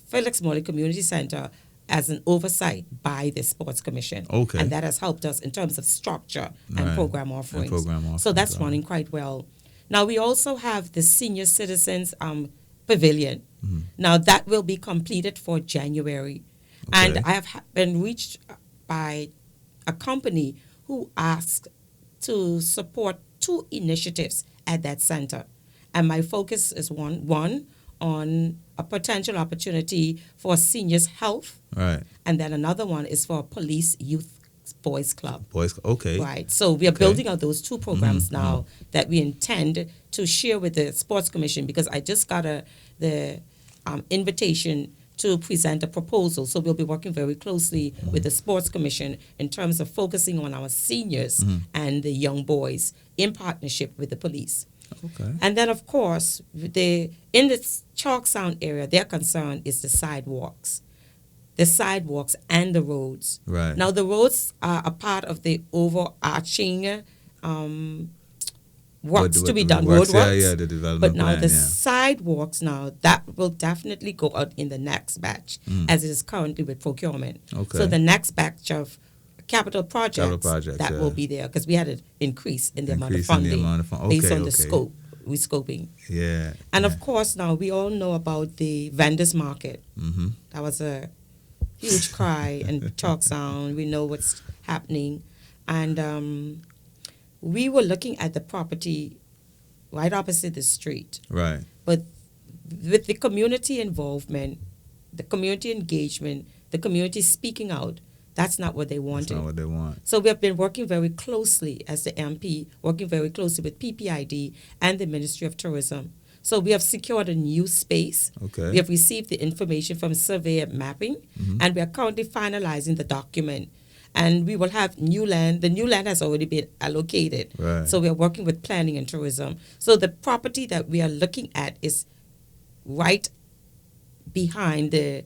Felix Morley Community Center as an oversight by the Sports Commission. Okay. And that has helped us in terms of structure and Right. program offerings. program So offerings, that's right. running quite well. Now, we also have the Senior Citizens Pavilion. Now, that will be completed for January. And Okay. I have been reached by a company who asked to support 2 initiatives at that center. And my focus is one on a potential opportunity for seniors' health, Right. and then another one is for a police youth boys club. Boys. Okay. Right. So we are Okay. building out those 2 programs now that we intend to share with the Sports Commission, because I just got the invitation to present a proposal. So we'll be working very closely with the Sports Commission in terms of focusing on our seniors and the young boys in partnership with the police. Okay. And then, of course, in the Chalk Sound area, their concern is the sidewalks and the roads. Right. Now, the roads are a part of the overarching works to be done, road works. Yeah, the development But now plan, the yeah. sidewalks now, that will definitely go out in the next batch, as it is currently with procurement. Okay. So the next batch of capital projects, projects, that yeah. will be there, because we had an increase in the Increase amount in the of funding amount of fun- based okay, on the okay. scope, rescoping. Yeah. And yeah. of course, now we all know about the vendors market. Mm-hmm. That was a huge cry in Chalk Sound. We know what's happening. And we were looking at the property right opposite the street. Right. But with the community involvement, the community engagement, the community speaking out, that's not what they wanted. That's not what they want. So we have been working very closely as the MP, working very closely with PPID and the Ministry of Tourism. So we have secured a new space. Okay. We have received the information from Survey and Mapping, and we are currently finalizing the document. And we will have new land. The new land has already been allocated. Right. So we are working with planning and tourism. So the property that we are looking at is right behind the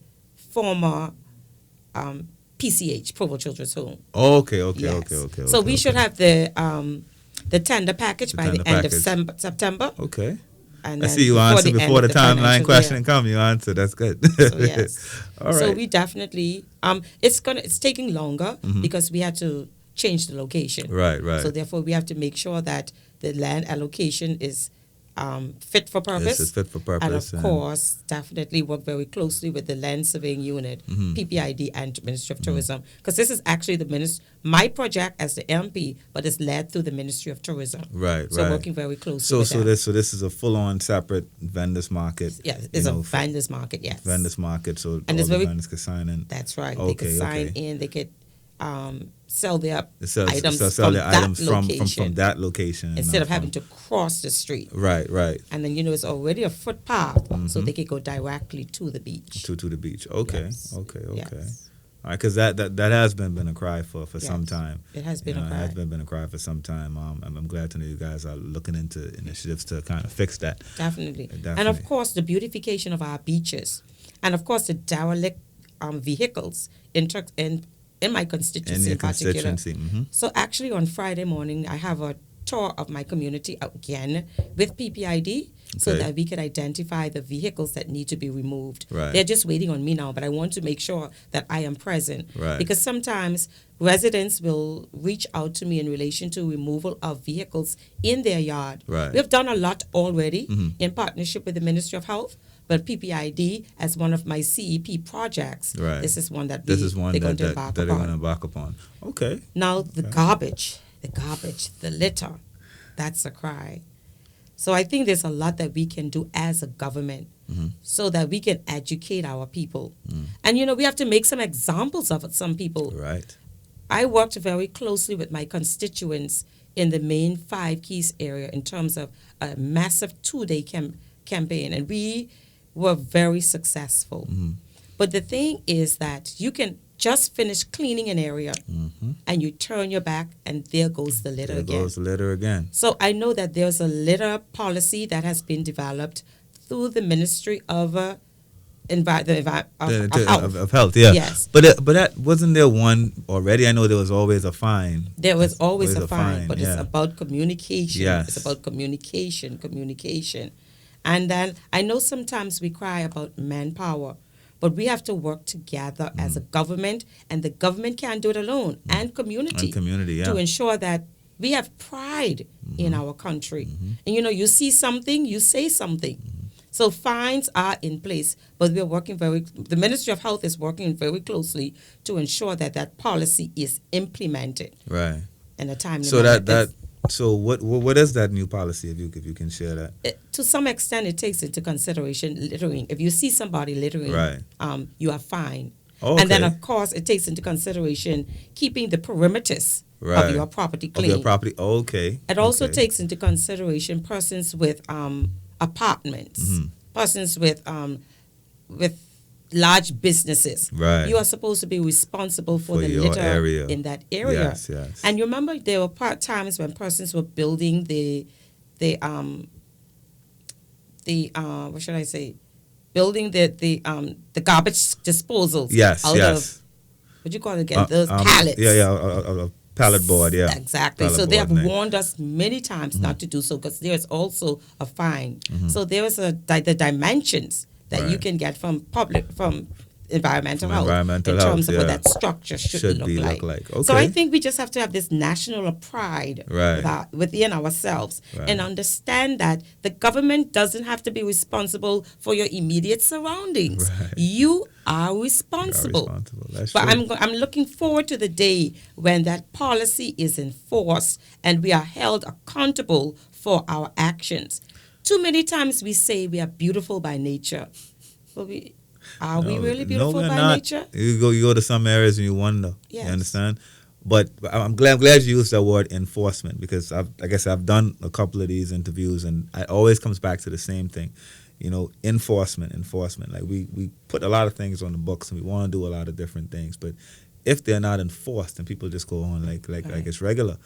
former PCH, Provo Children's Home. Okay. Yes. Okay. So we should have the tender package The by the tender end of package. September. Okay. And I then see you answer end before of the timeline financial question year. come. You answer. That's good. So yes. All right. So we definitely it's taking longer because we had to change the location. Right. So therefore we have to make sure that the land allocation is fit for purpose. It's fit for purpose. And of course, definitely work very closely with the Land Surveying Unit, PPID, and Ministry of Tourism, because this is actually my project as the MP, but it's led through the Ministry of Tourism. Right. So working very closely So with them. this is a full on separate vendors market. Yeah, it's a vendors market, yes. Vendors market. So And all it's the very- vendors can sign in. That's right. They Okay, could sign okay. in, they could sell their Sell items their from that items location from that location and instead not of having to cross the street. Right. And then, it's already a footpath, so they could go directly to the beach. To the beach. Okay. Yes. Okay. Yes. All right, because that has been a cry for some Yes. time. It has been You know, a cry. It has been a cry for some time. I'm glad to know you guys are looking into initiatives to kind of fix that. Definitely. And Definitely. of course, the beautification of our beaches. And of course, the derelict vehicles in my constituency in particular. Mm-hmm. So actually, on Friday morning, I have a tour of my community again with PPID so Okay. that we can identify the vehicles that need to be removed. Right. They're just waiting on me now, but I want to make sure that I am present. Right. Because sometimes residents will reach out to me in relation to removal of vehicles in their yard. Right. We have done a lot already in partnership with the Ministry of Health, but PPID, as one of my CEP projects, Right. this is one that This is one they're that going to they're embark going to upon. embark upon. Okay. Now, the garbage, the litter, that's a cry. So I think there's a lot that we can do as a government so that we can educate our people. And, we have to make some examples of it, some people. Right. I worked very closely with my constituents in the main 5 Keys area in terms of a massive 2-day campaign, and we were very successful. But the thing is that you can just finish cleaning an area and you turn your back and there goes the litter There again. goes the litter again. So I know that there's a litter policy that has been developed through the Ministry of Health. Of health, yeah. Yes. But that wasn't there one already? I know there was always a fine. There was always a fine, fine, but yeah. it's about communication. Yes. It's about communication. And then I know sometimes we cry about manpower, But we have to work together as a government, and the government can't do it alone, and community, And community, yeah. to ensure that we have pride in our country. And you see something, you say something. So fines are in place, but we're working the Ministry of Health is working very closely to ensure that that policy is implemented Right. in a timely So manner. so what is that new policy, if you can share that? To some extent, it takes into consideration littering. If you see somebody littering, Right. You are fined. Okay. And then, of course, it takes into consideration keeping the perimeters Right. of your property Of clean. your property. Okay. It also Okay. takes into consideration persons with apartments, persons with large businesses. Right. You are supposed to be responsible for the your litter area. in that area. Yes, yes. And you remember there were times when persons were building the what should I say? Building the garbage disposals. Yes, out yes. of what do you call it again? Those pallets. A pallet board, yeah. Exactly. Pallet So they have board, warned us many times not to do so, because there is also a fine. So there is the dimensions that you Right. can get from environmental From health environmental in terms health, of what yeah. that structure should look like. Okay. So I think we just have to have this national pride Right. within ourselves, Right. and understand that the government doesn't have to be responsible for your immediate surroundings. Right. You are You are responsible. responsible. That's But true. I'm looking forward to the day when that policy is enforced and we are held accountable for our actions. Too many times we say we are beautiful by nature, but are we really beautiful we're by not. nature? You go to some areas and you wonder. Yes. You understand? But I'm glad you used that word enforcement, because I've done a couple of these interviews, and it always comes back to the same thing. Enforcement. Like we put a lot of things on the books and we want to do a lot of different things, but if they're not enforced, then people just go on like it's regular.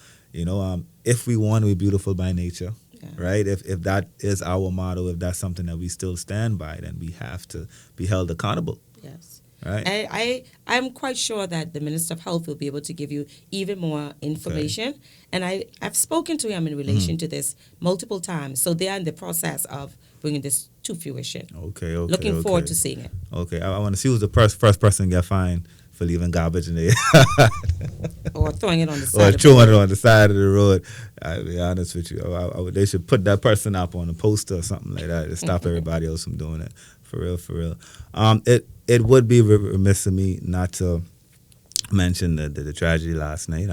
If we want to be beautiful by nature, right? If that is our motto, if that's something that we still stand by, then we have to be held accountable. Yes. Right. I'm quite sure that the Minister of Health will be able to give you even more information. And I've spoken to him in relation to this multiple times. So they are in the process of bringing this to fruition. Okay. Looking forward to seeing it. Okay. I want to see who's the first person to get fined for leaving garbage in there. Or throwing it on the Or side. throwing it on the side of the road. I'll be honest with you. They should put that person up on a poster or something like that to stop everybody else from doing it. For real. It would be remiss of me not to mention the tragedy last night.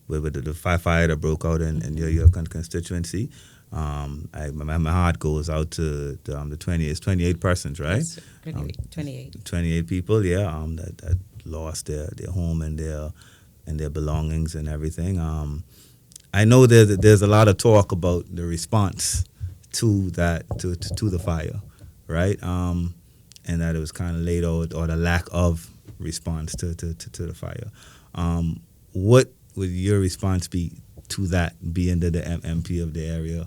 With the fire that broke out in your constituency. My heart goes out to the 28 persons, right? Yes, 28. 28 people, yeah. That lost their home and their belongings and everything. I know there's a lot of talk about the response to that to the fire, right? And that it was kind of late, or the lack of response to the fire. What would your response be to that, being the MP of the area?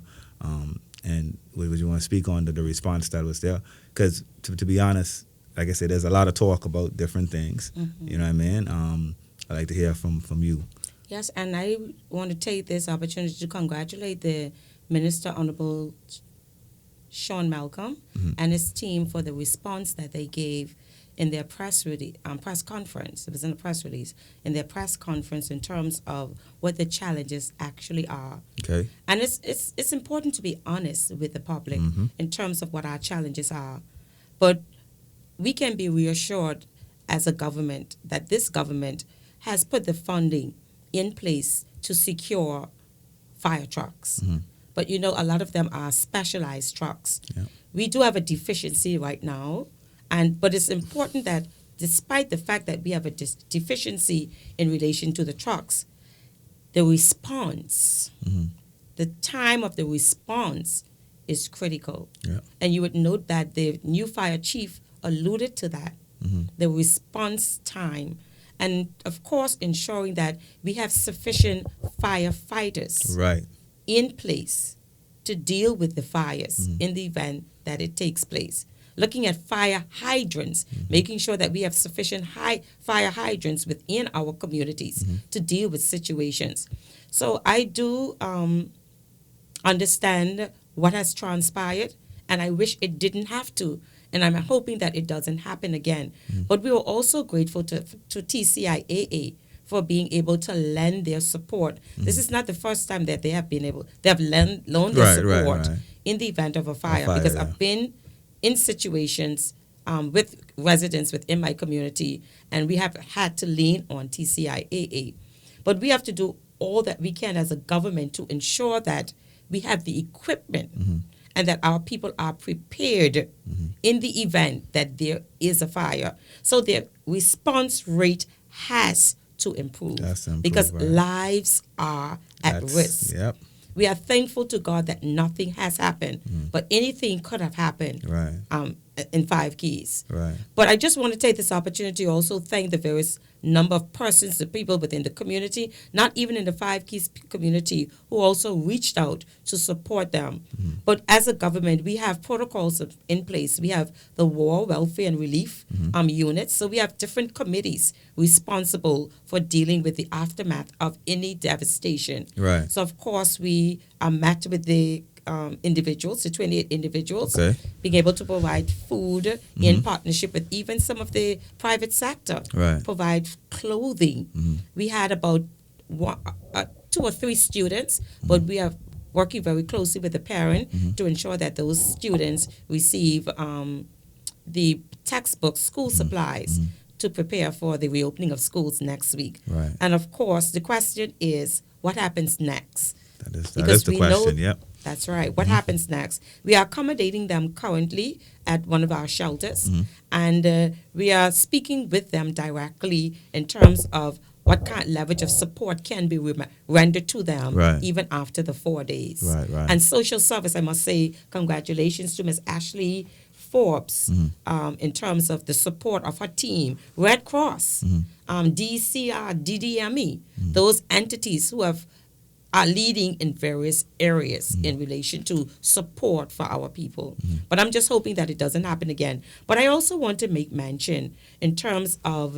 And would you want to speak on the response that was there? Because to be honest, like I said, there's a lot of talk about different things. You know what I mean? I'd like to hear from you. Yes, and I want to take this opportunity to congratulate the Minister, Honourable Sean Malcolm, and his team for the response that they gave in their press conference. It was in a press release, in their press conference, in terms of what the challenges actually are. Okay. And it's important to be honest with the public in terms of what our challenges are. But we can be reassured as a government that this government has put the funding in place to secure fire trucks. But a lot of them are specialized trucks. Yeah. We do have a deficiency right now, but it's important that despite the fact that we have a deficiency in relation to the trucks, the response, the time of the response is critical. Yeah. And you would note that the new fire chief alluded to that, the response time. And, of course, ensuring that we have sufficient firefighters Right. in place to deal with the fires in the event that it takes place. Looking at fire hydrants, making sure that we have sufficient fire hydrants within our communities to deal with situations. So I do understand what has transpired, and I wish it didn't have to. and I'm hoping that it doesn't happen again. But we were also grateful to TCIAA for being able to lend their support. This is not the first time that they have loaned their support in the event of a fire, because I've been in situations with residents within my community, and we have had to lean on TCIAA. But we have to do all that we can as a government to ensure that we have the equipment and that our people are prepared in the event that there is a fire. So their response rate has to improve, because lives are at risk. Yep. We are thankful to God that nothing has happened, but anything could have happened in Five Keys. Right. But I just want to take this opportunity to also thank the various number of persons, the people within the community, not even in the Five Keys community, who also reached out to support them. But as a government, we have protocols in place. We have the War, Welfare and Relief units. So we have different committees responsible for dealing with the aftermath of any devastation. Right. So, of course, we met with the individuals, the 28 individuals, being able to provide food in partnership with even some of the private sector, provide clothing. We had about 2 or 3 students, but we are working very closely with the parent to ensure that those students receive the textbooks, school supplies, to prepare for the reopening of schools next week. Right. And of course, the question is, what happens next? That is the question, yep. That's right. What happens next? We are accommodating them currently at one of our shelters, and we are speaking with them directly in terms of what kind of leverage of support can be rendered to them even after the 4 days. Right. And social service, I must say, congratulations to Ms. Ashley Forbes in terms of the support of her team, Red Cross, DCR, DDME, those entities who are leading in various areas in relation to support for our people. But I'm just hoping that it doesn't happen again. But I also want to make mention in terms of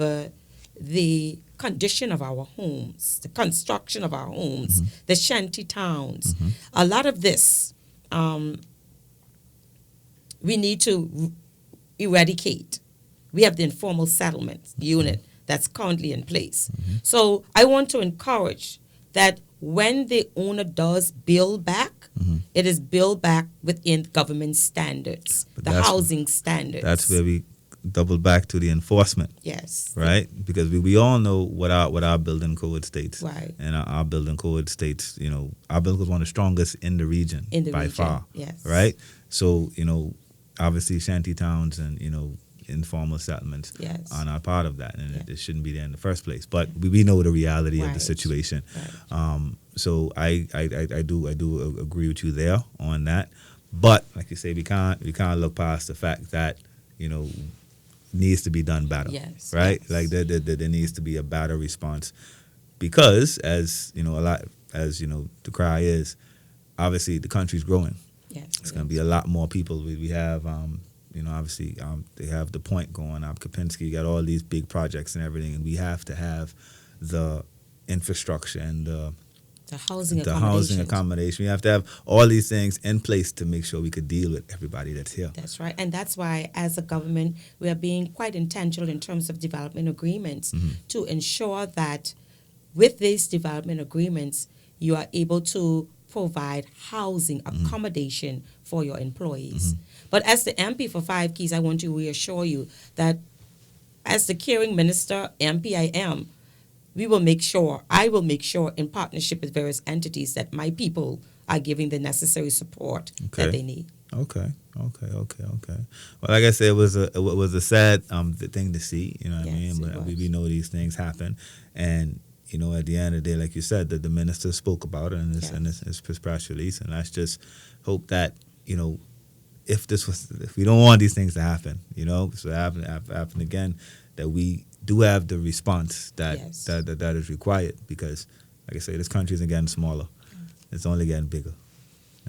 the condition of our homes, the construction of our homes, the shanty towns. A lot of this we need to eradicate. We have the informal settlement unit that's currently in place. So I want to encourage that when the owner does build back, it is built back within government standards, the housing standards. That's where we double back to the enforcement. Yes. Right? Because we all know what our building code states. Right. And our building code states, our building code is one of the strongest in the region by far. Yes. Right? So, obviously shanty towns and, informal settlements are not part of that, and it shouldn't be there in the first place. But we know the reality of the situation. Right. So I do agree with you there on that. But like you say, we can't look past the fact that needs to be done better. Yes. Right. Yes. Like there needs to be a better response, because as the cry is, obviously the country's growing. Yes. It's going to be a lot more people. We have obviously they have the point going up. Kapinski, you got all these big projects and everything, and we have to have the infrastructure and the housing accommodation. We have to have all these things in place to make sure we could deal with everybody that's here. That's right. And that's why, as a government, we are being quite intentional in terms of development agreements to ensure that with these development agreements, you are able to provide housing accommodation for your employees. But as the MP for Five Keys, I want to reassure you that as the caring minister, MP I am, I will make sure in partnership with various entities that my people are giving the necessary support that they need. Okay. Well, like I said, it was a sad thing to see. You know what I mean? But we know these things happen, and at the end of the day, like you said, that the minister spoke about it in his press release, and let's just hope that if we don't want these things to happen, so happen again, that we do have the response that is required, because, like I say, this country isn't getting smaller; it's only getting bigger.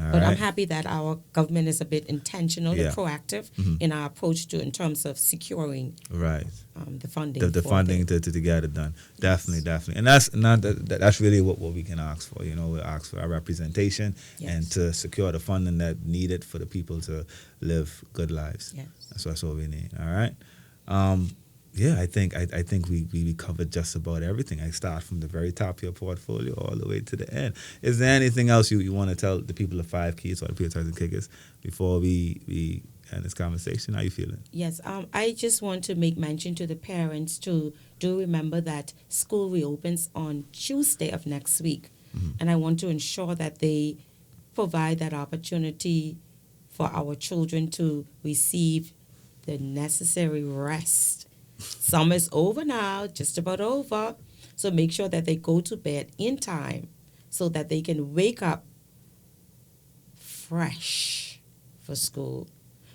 All But I'm right. happy that our government is a bit intentional Yeah. and proactive Mhm. in our approach to in terms of securing Right. the funding. The for funding to get it done. Definitely, Yes. definitely. And that's not that's really what we can ask for. You know, we ask for our representation and Yes. to secure the funding that needed for the people to live good lives. Yes. That's what we need. All right. Um, yeah, I think we covered just about everything. I start from the very top of your portfolio all the way to the end. Is there anything else you want to tell the people of Five Keys or the Peter and Kickers before we end this conversation? How you feeling? Yes, I just want to make mention to the parents to do remember that school reopens on Tuesday of next week, and I want to ensure that they provide that opportunity for our children to receive the necessary rest. Summer's over now, just about over, so make sure that they go to bed in time so that they can wake up fresh for school.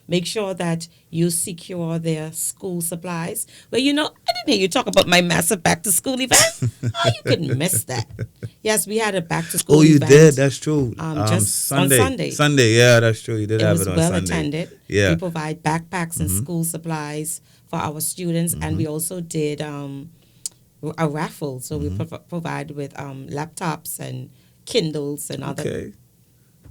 Make sure that you secure their school supplies. Well, I didn't hear you talk about my massive back to school event. Oh, you couldn't miss that. Yes, we had a back to school Oh, you event. did. That's true. Just on Sunday. Sunday. Yeah, that's true. You did It have was it on well Sunday. attended. Yeah. We provide backpacks and school supplies for our students, and we also did a raffle. So we provide with laptops and Kindles and other Okay.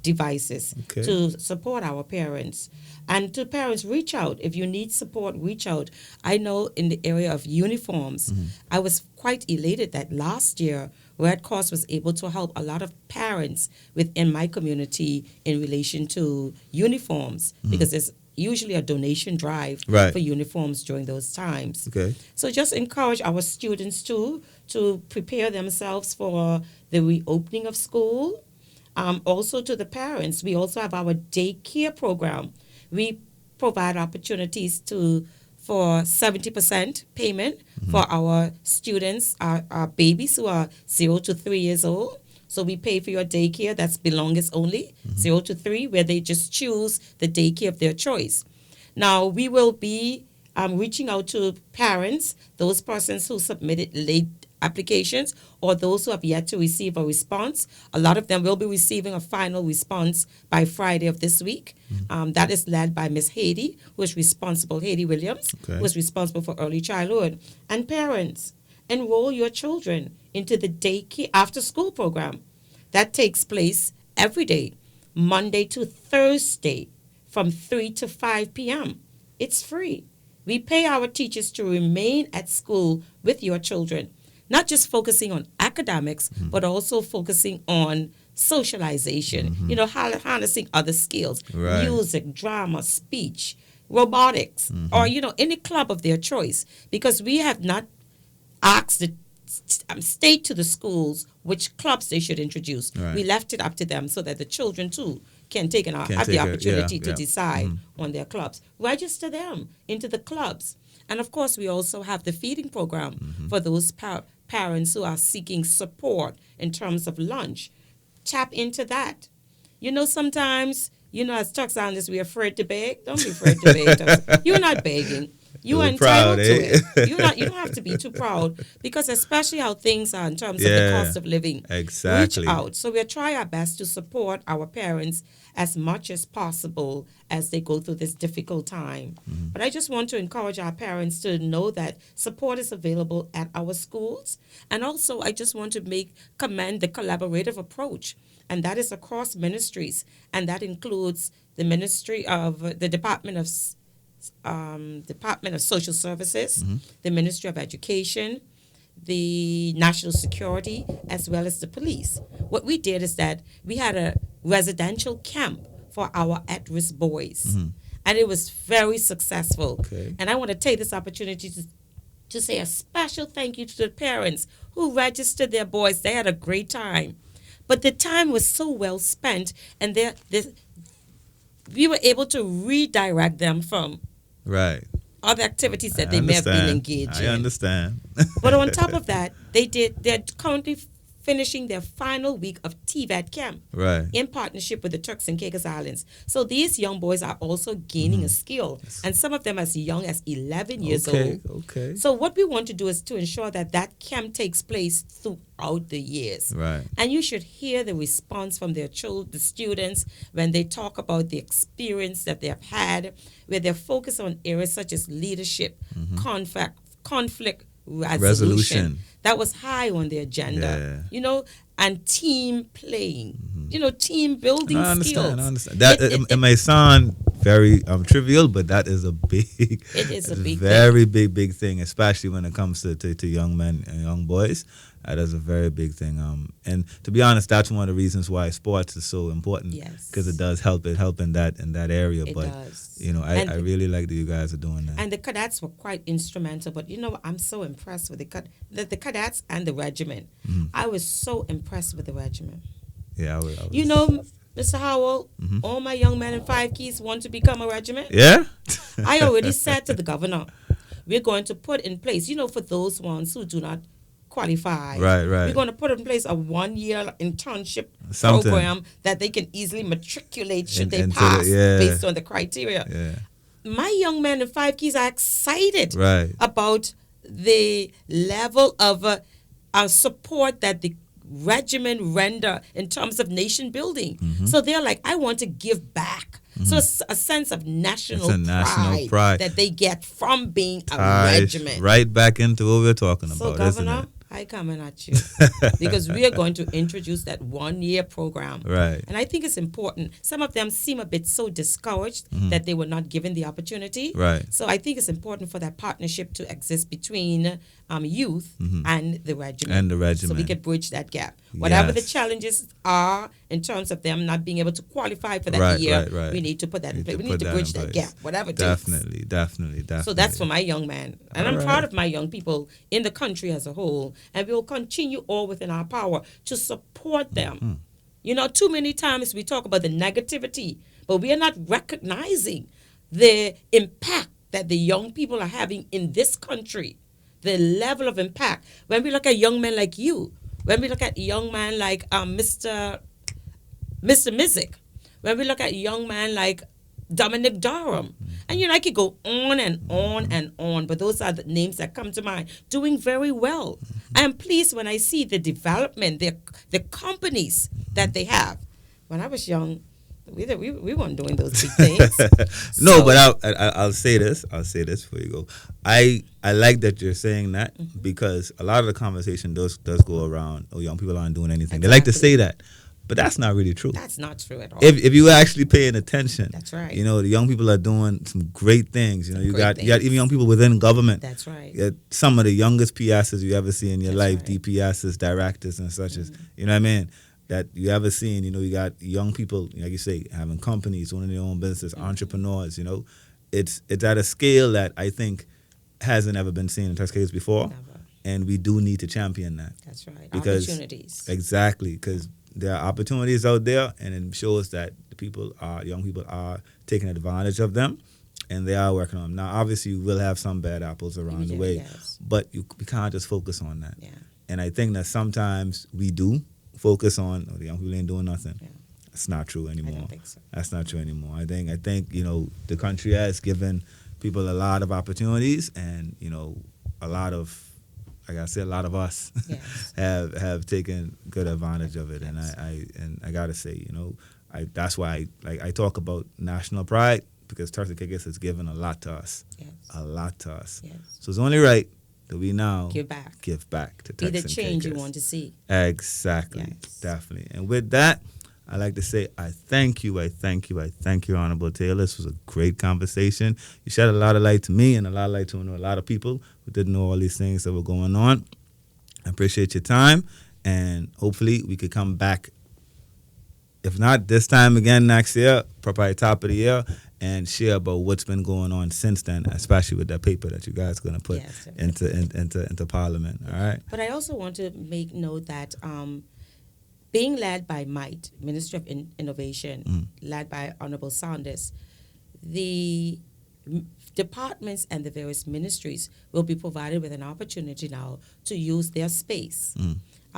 devices Okay. to support our parents. And to parents, reach out. If you need support, reach out. I know in the area of uniforms, I was quite elated that last year Red Cross was able to help a lot of parents within my community in relation to uniforms because there's usually a donation drive Right. for uniforms during those times. Okay. So just encourage our students to prepare themselves for the reopening of school. Also to the parents, we also have our daycare program. We provide opportunities for 70% payment for our students, our babies who are 0 to 3 years old. So we pay for your daycare, that's belongers only, 0 to 3, where they just choose the daycare of their choice. Now, we will be reaching out to parents, those persons who submitted late applications or those who have yet to receive a response. A lot of them will be receiving a final response by Friday of this week. That is led by Miss Haiti, who is responsible, Haiti Williams, Okay. who is responsible for early childhood. And parents, enroll your children into the daycare after school program. That takes place every day, Monday to Thursday, from 3 to 5 p.m. It's free. We pay our teachers to remain at school with your children, not just focusing on academics, but also focusing on socialization, harnessing other skills, Right. music, drama, speech, robotics, or, any club of their choice. Because we have not asked the state to the schools which clubs they should introduce. Right. We left it up to them so that the children, too, can take and have take the it, opportunity yeah, to yeah. decide on their clubs. Register them into the clubs. And of course, we also have the feeding program for those parents who are seeking support in terms of lunch. Tap into that. Sometimes, as tax analysts, we're afraid to beg. Don't be afraid to beg. You're not begging. You are You're proud, entitled to eh? it. You don't have to be too proud because especially how things are in terms of the Yeah, cost of living. exactly. Reach out. So we'll try our best to support our parents as much as possible as they go through this difficult time. But I just want to encourage our parents to know that support is available at our schools. And also I just want to commend the collaborative approach. And that is across ministries. And that includes the Ministry of the Department of Social Services, the Ministry of Education, the National Security, as well as the police. What we did is that we had a residential camp for our at-risk boys, and it was very successful. Okay. And I want to take this opportunity to say a special thank you to the parents who registered their boys. They had a great time. But the time was so well spent, and we were able to redirect them from Right. other activities that I they may have been understand. engaged I in. understand. But on top of that, they're currently finishing their final week of TVET camp Right. in partnership with the Turks and Caicos Islands. So these young boys are also gaining a skill, and some of them as young as 11 years old. Okay. So what we want to do is to ensure that that camp takes place throughout the years. Right. And you should hear the response from their the students when they talk about the experience that they have had, where they're focused on areas such as leadership, conflict resolution. That was high on the agenda. Yeah. And team playing. Team building I skills. understand. That it may sound very trivial, but that is a big. It is a big very big thing, especially when it comes to young men and young boys. That is a very big thing. And to be honest, that's one of the reasons why sports is so important. Yes. Because it does help. It help in that area. It but does. I really like that you guys are doing that. And the cadets were quite instrumental. But I'm so impressed with the cadets and the regiment. I was so impressed with the regiment. Yeah, I was. Mr. Howell, all my young men in 5 Keys want to become a regiment. Yeah? I already said to the governor, we're going to put in place, for those ones who do not qualify. Right. We're going to put in place a 1-year internship Something. program that they can easily matriculate should they into pass yeah. based on the criteria. Yeah. My young men in 5 Keys are excited Right. about the level of support that the regiment render in terms of nation building. So they're like, I want to give back. So it's a sense of national pride that they get from being a regiment. Right back into what we're talking about, So, Governor, isn't it? I coming at you because we are going to introduce that 1-year program. Right. And I think it's important. Some of them seem a bit so discouraged that they were not given the opportunity. Right. So I think it's important for that partnership to exist between youth and the regiment. So we can bridge that gap. Whatever the challenges are in terms of them not being able to qualify for that year, we need to put that in place. We need to bridge that gap, whatever it takes. Definitely. So that's for my young man. And I'm proud of my young people in the country as a whole. And we will continue all within our power to support them. Too many times we talk about the negativity, but we are not recognizing the impact that the young people are having in this country, the level of impact. When we look at young men like you, when we look at young men like Mr. Mizik, when we look at young men like Dominic Durham. And I could go on and on and on, but those are the names that come to mind. Doing very well. I am pleased when I see the development, the companies that they have. When I was young, we weren't doing those big things. No, but I'll say this. I'll say this before you go. I like that you're saying that because a lot of the conversation does go around, young people aren't doing anything. Exactly. They like to say that. But that's not really true. That's not true at all. If you were actually paying attention, that's right. The young people are doing some great things. You got even young people within government. That's right. Some of the youngest PSs you ever see in your life, right. DPSs, directors, and such as you know what I mean. That you ever seen. You got young people, like you say, having companies, owning their own business, entrepreneurs. It's at a scale that I think hasn't ever been seen in Turks and Caicos before, and we do need to champion that. That's right. Because, opportunities. Exactly, because there are opportunities out there, and it shows that young people are taking advantage of them, and they are working on them. Now, obviously, you will have some bad apples around the way, but we can't just focus on that. Yeah. And I think that sometimes we do focus on, the young people ain't doing nothing. Yeah. That's not true anymore. I don't think so. That's not true anymore. I think the country has given people a lot of opportunities, and a lot of, like I said, a lot of us have taken good advantage of it, and I gotta say, that's why I talk about national pride, because Turks and Caicos has given a lot to us, a lot to us. Yes. So it's only right that we now give back to Turks and Caicos. Be the change you want to see. Exactly, yes. Definitely. And with that, I like to say I thank you, Honourable Taylor. This was a great conversation. You shed a lot of light to me and a lot of light to a lot of people who didn't know all these things that were going on. I appreciate your time, and hopefully we could come back, if not this time again next year, probably top of the year, and share about what's been going on since then, especially with that paper that you guys are going to put into Parliament. All right. But I also want to make note that being led by MITE, Ministry of Innovation, led by Honourable Saunders, the departments and the various ministries will be provided with an opportunity now to use their space.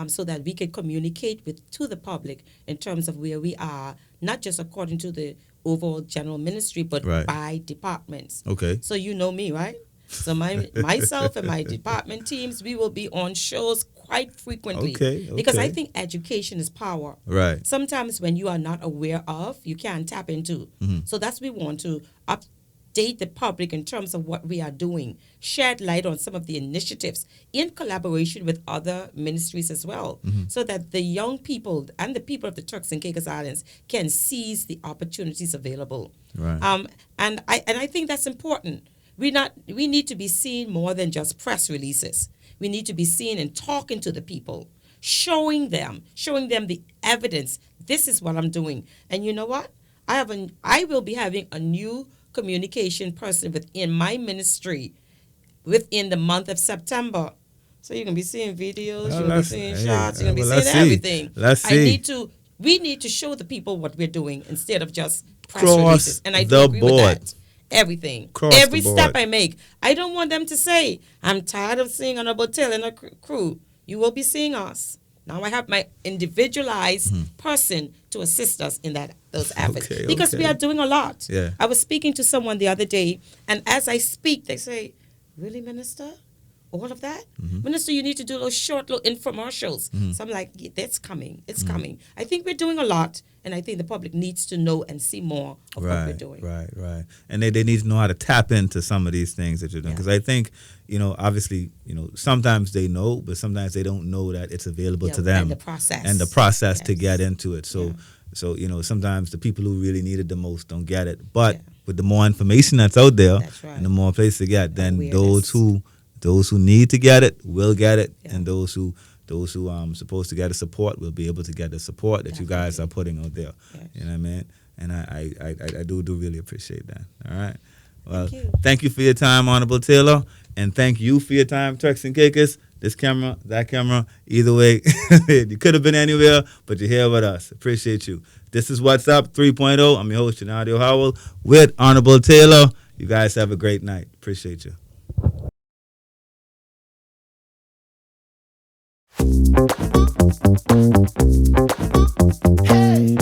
so that we can communicate to the public in terms of where we are, not just according to the overall general ministry, but Right. by departments. Okay. So you know me, right? So myself and my department teams, we will be on shows quite frequently. Okay, Because I okay. think education is power. Right. Sometimes when you are not aware of, you can't tap into. So that's we want to update the public in terms of what we are doing, shed light on some of the initiatives in collaboration with other ministries as well, so that the young people and the people of the Turks and Caicos Islands can seize the opportunities available. Right. And I think that's important. We need to be seen more than just press releases. We need to be seen and talking to the people, showing them the evidence. This is what I'm doing. And you know what? I will be having a new communication person within my ministry within the month of September. So you're gonna be seeing videos, you're gonna be seeing shots, you're gonna be well, let's seeing see. everything. Let's see. We need to show the people what we're doing instead of just press Cross releases. And I do the agree with board. that. Everything. Cross Every the board. step I make. I don't want them to say, I'm tired of seeing Honourable Taylor and a crew. You will be seeing us. Now I have my individualized person to assist us in those efforts. Okay, because we okay. are doing a lot. Yeah. I was speaking to someone the other day, and as I speak, they say, really, Minister? All of that? Minister, you need to do those short little infomercials. So I'm like, yeah, that's coming. It's coming. I think we're doing a lot, and I think the public needs to know and see more of what we're doing. Right. And they need to know how to tap into some of these things that you're doing. Because I think, obviously, sometimes they know, but sometimes they don't know that it's available to them. And the process. To get into it. So, sometimes the people who really need it the most don't get it. But with the more information that's out there, That's right. and the more places to get, then Awareness. those who need to get it will get it, and those who supposed to get the support will be able to get the support that you guys are putting out there. Yes. You know what I mean? And I do really appreciate that. All right. Well, Thank you. thank you for your time, Honourable Taylor, and thank you for your time, Turks and Caicos. This camera, that camera, either way, you could have been anywhere, but you're here with us. Appreciate you. This is What's Up 3.0. I'm your host, Nadia Howell, with Honourable Taylor. You guys have a great night. Appreciate you. Hey.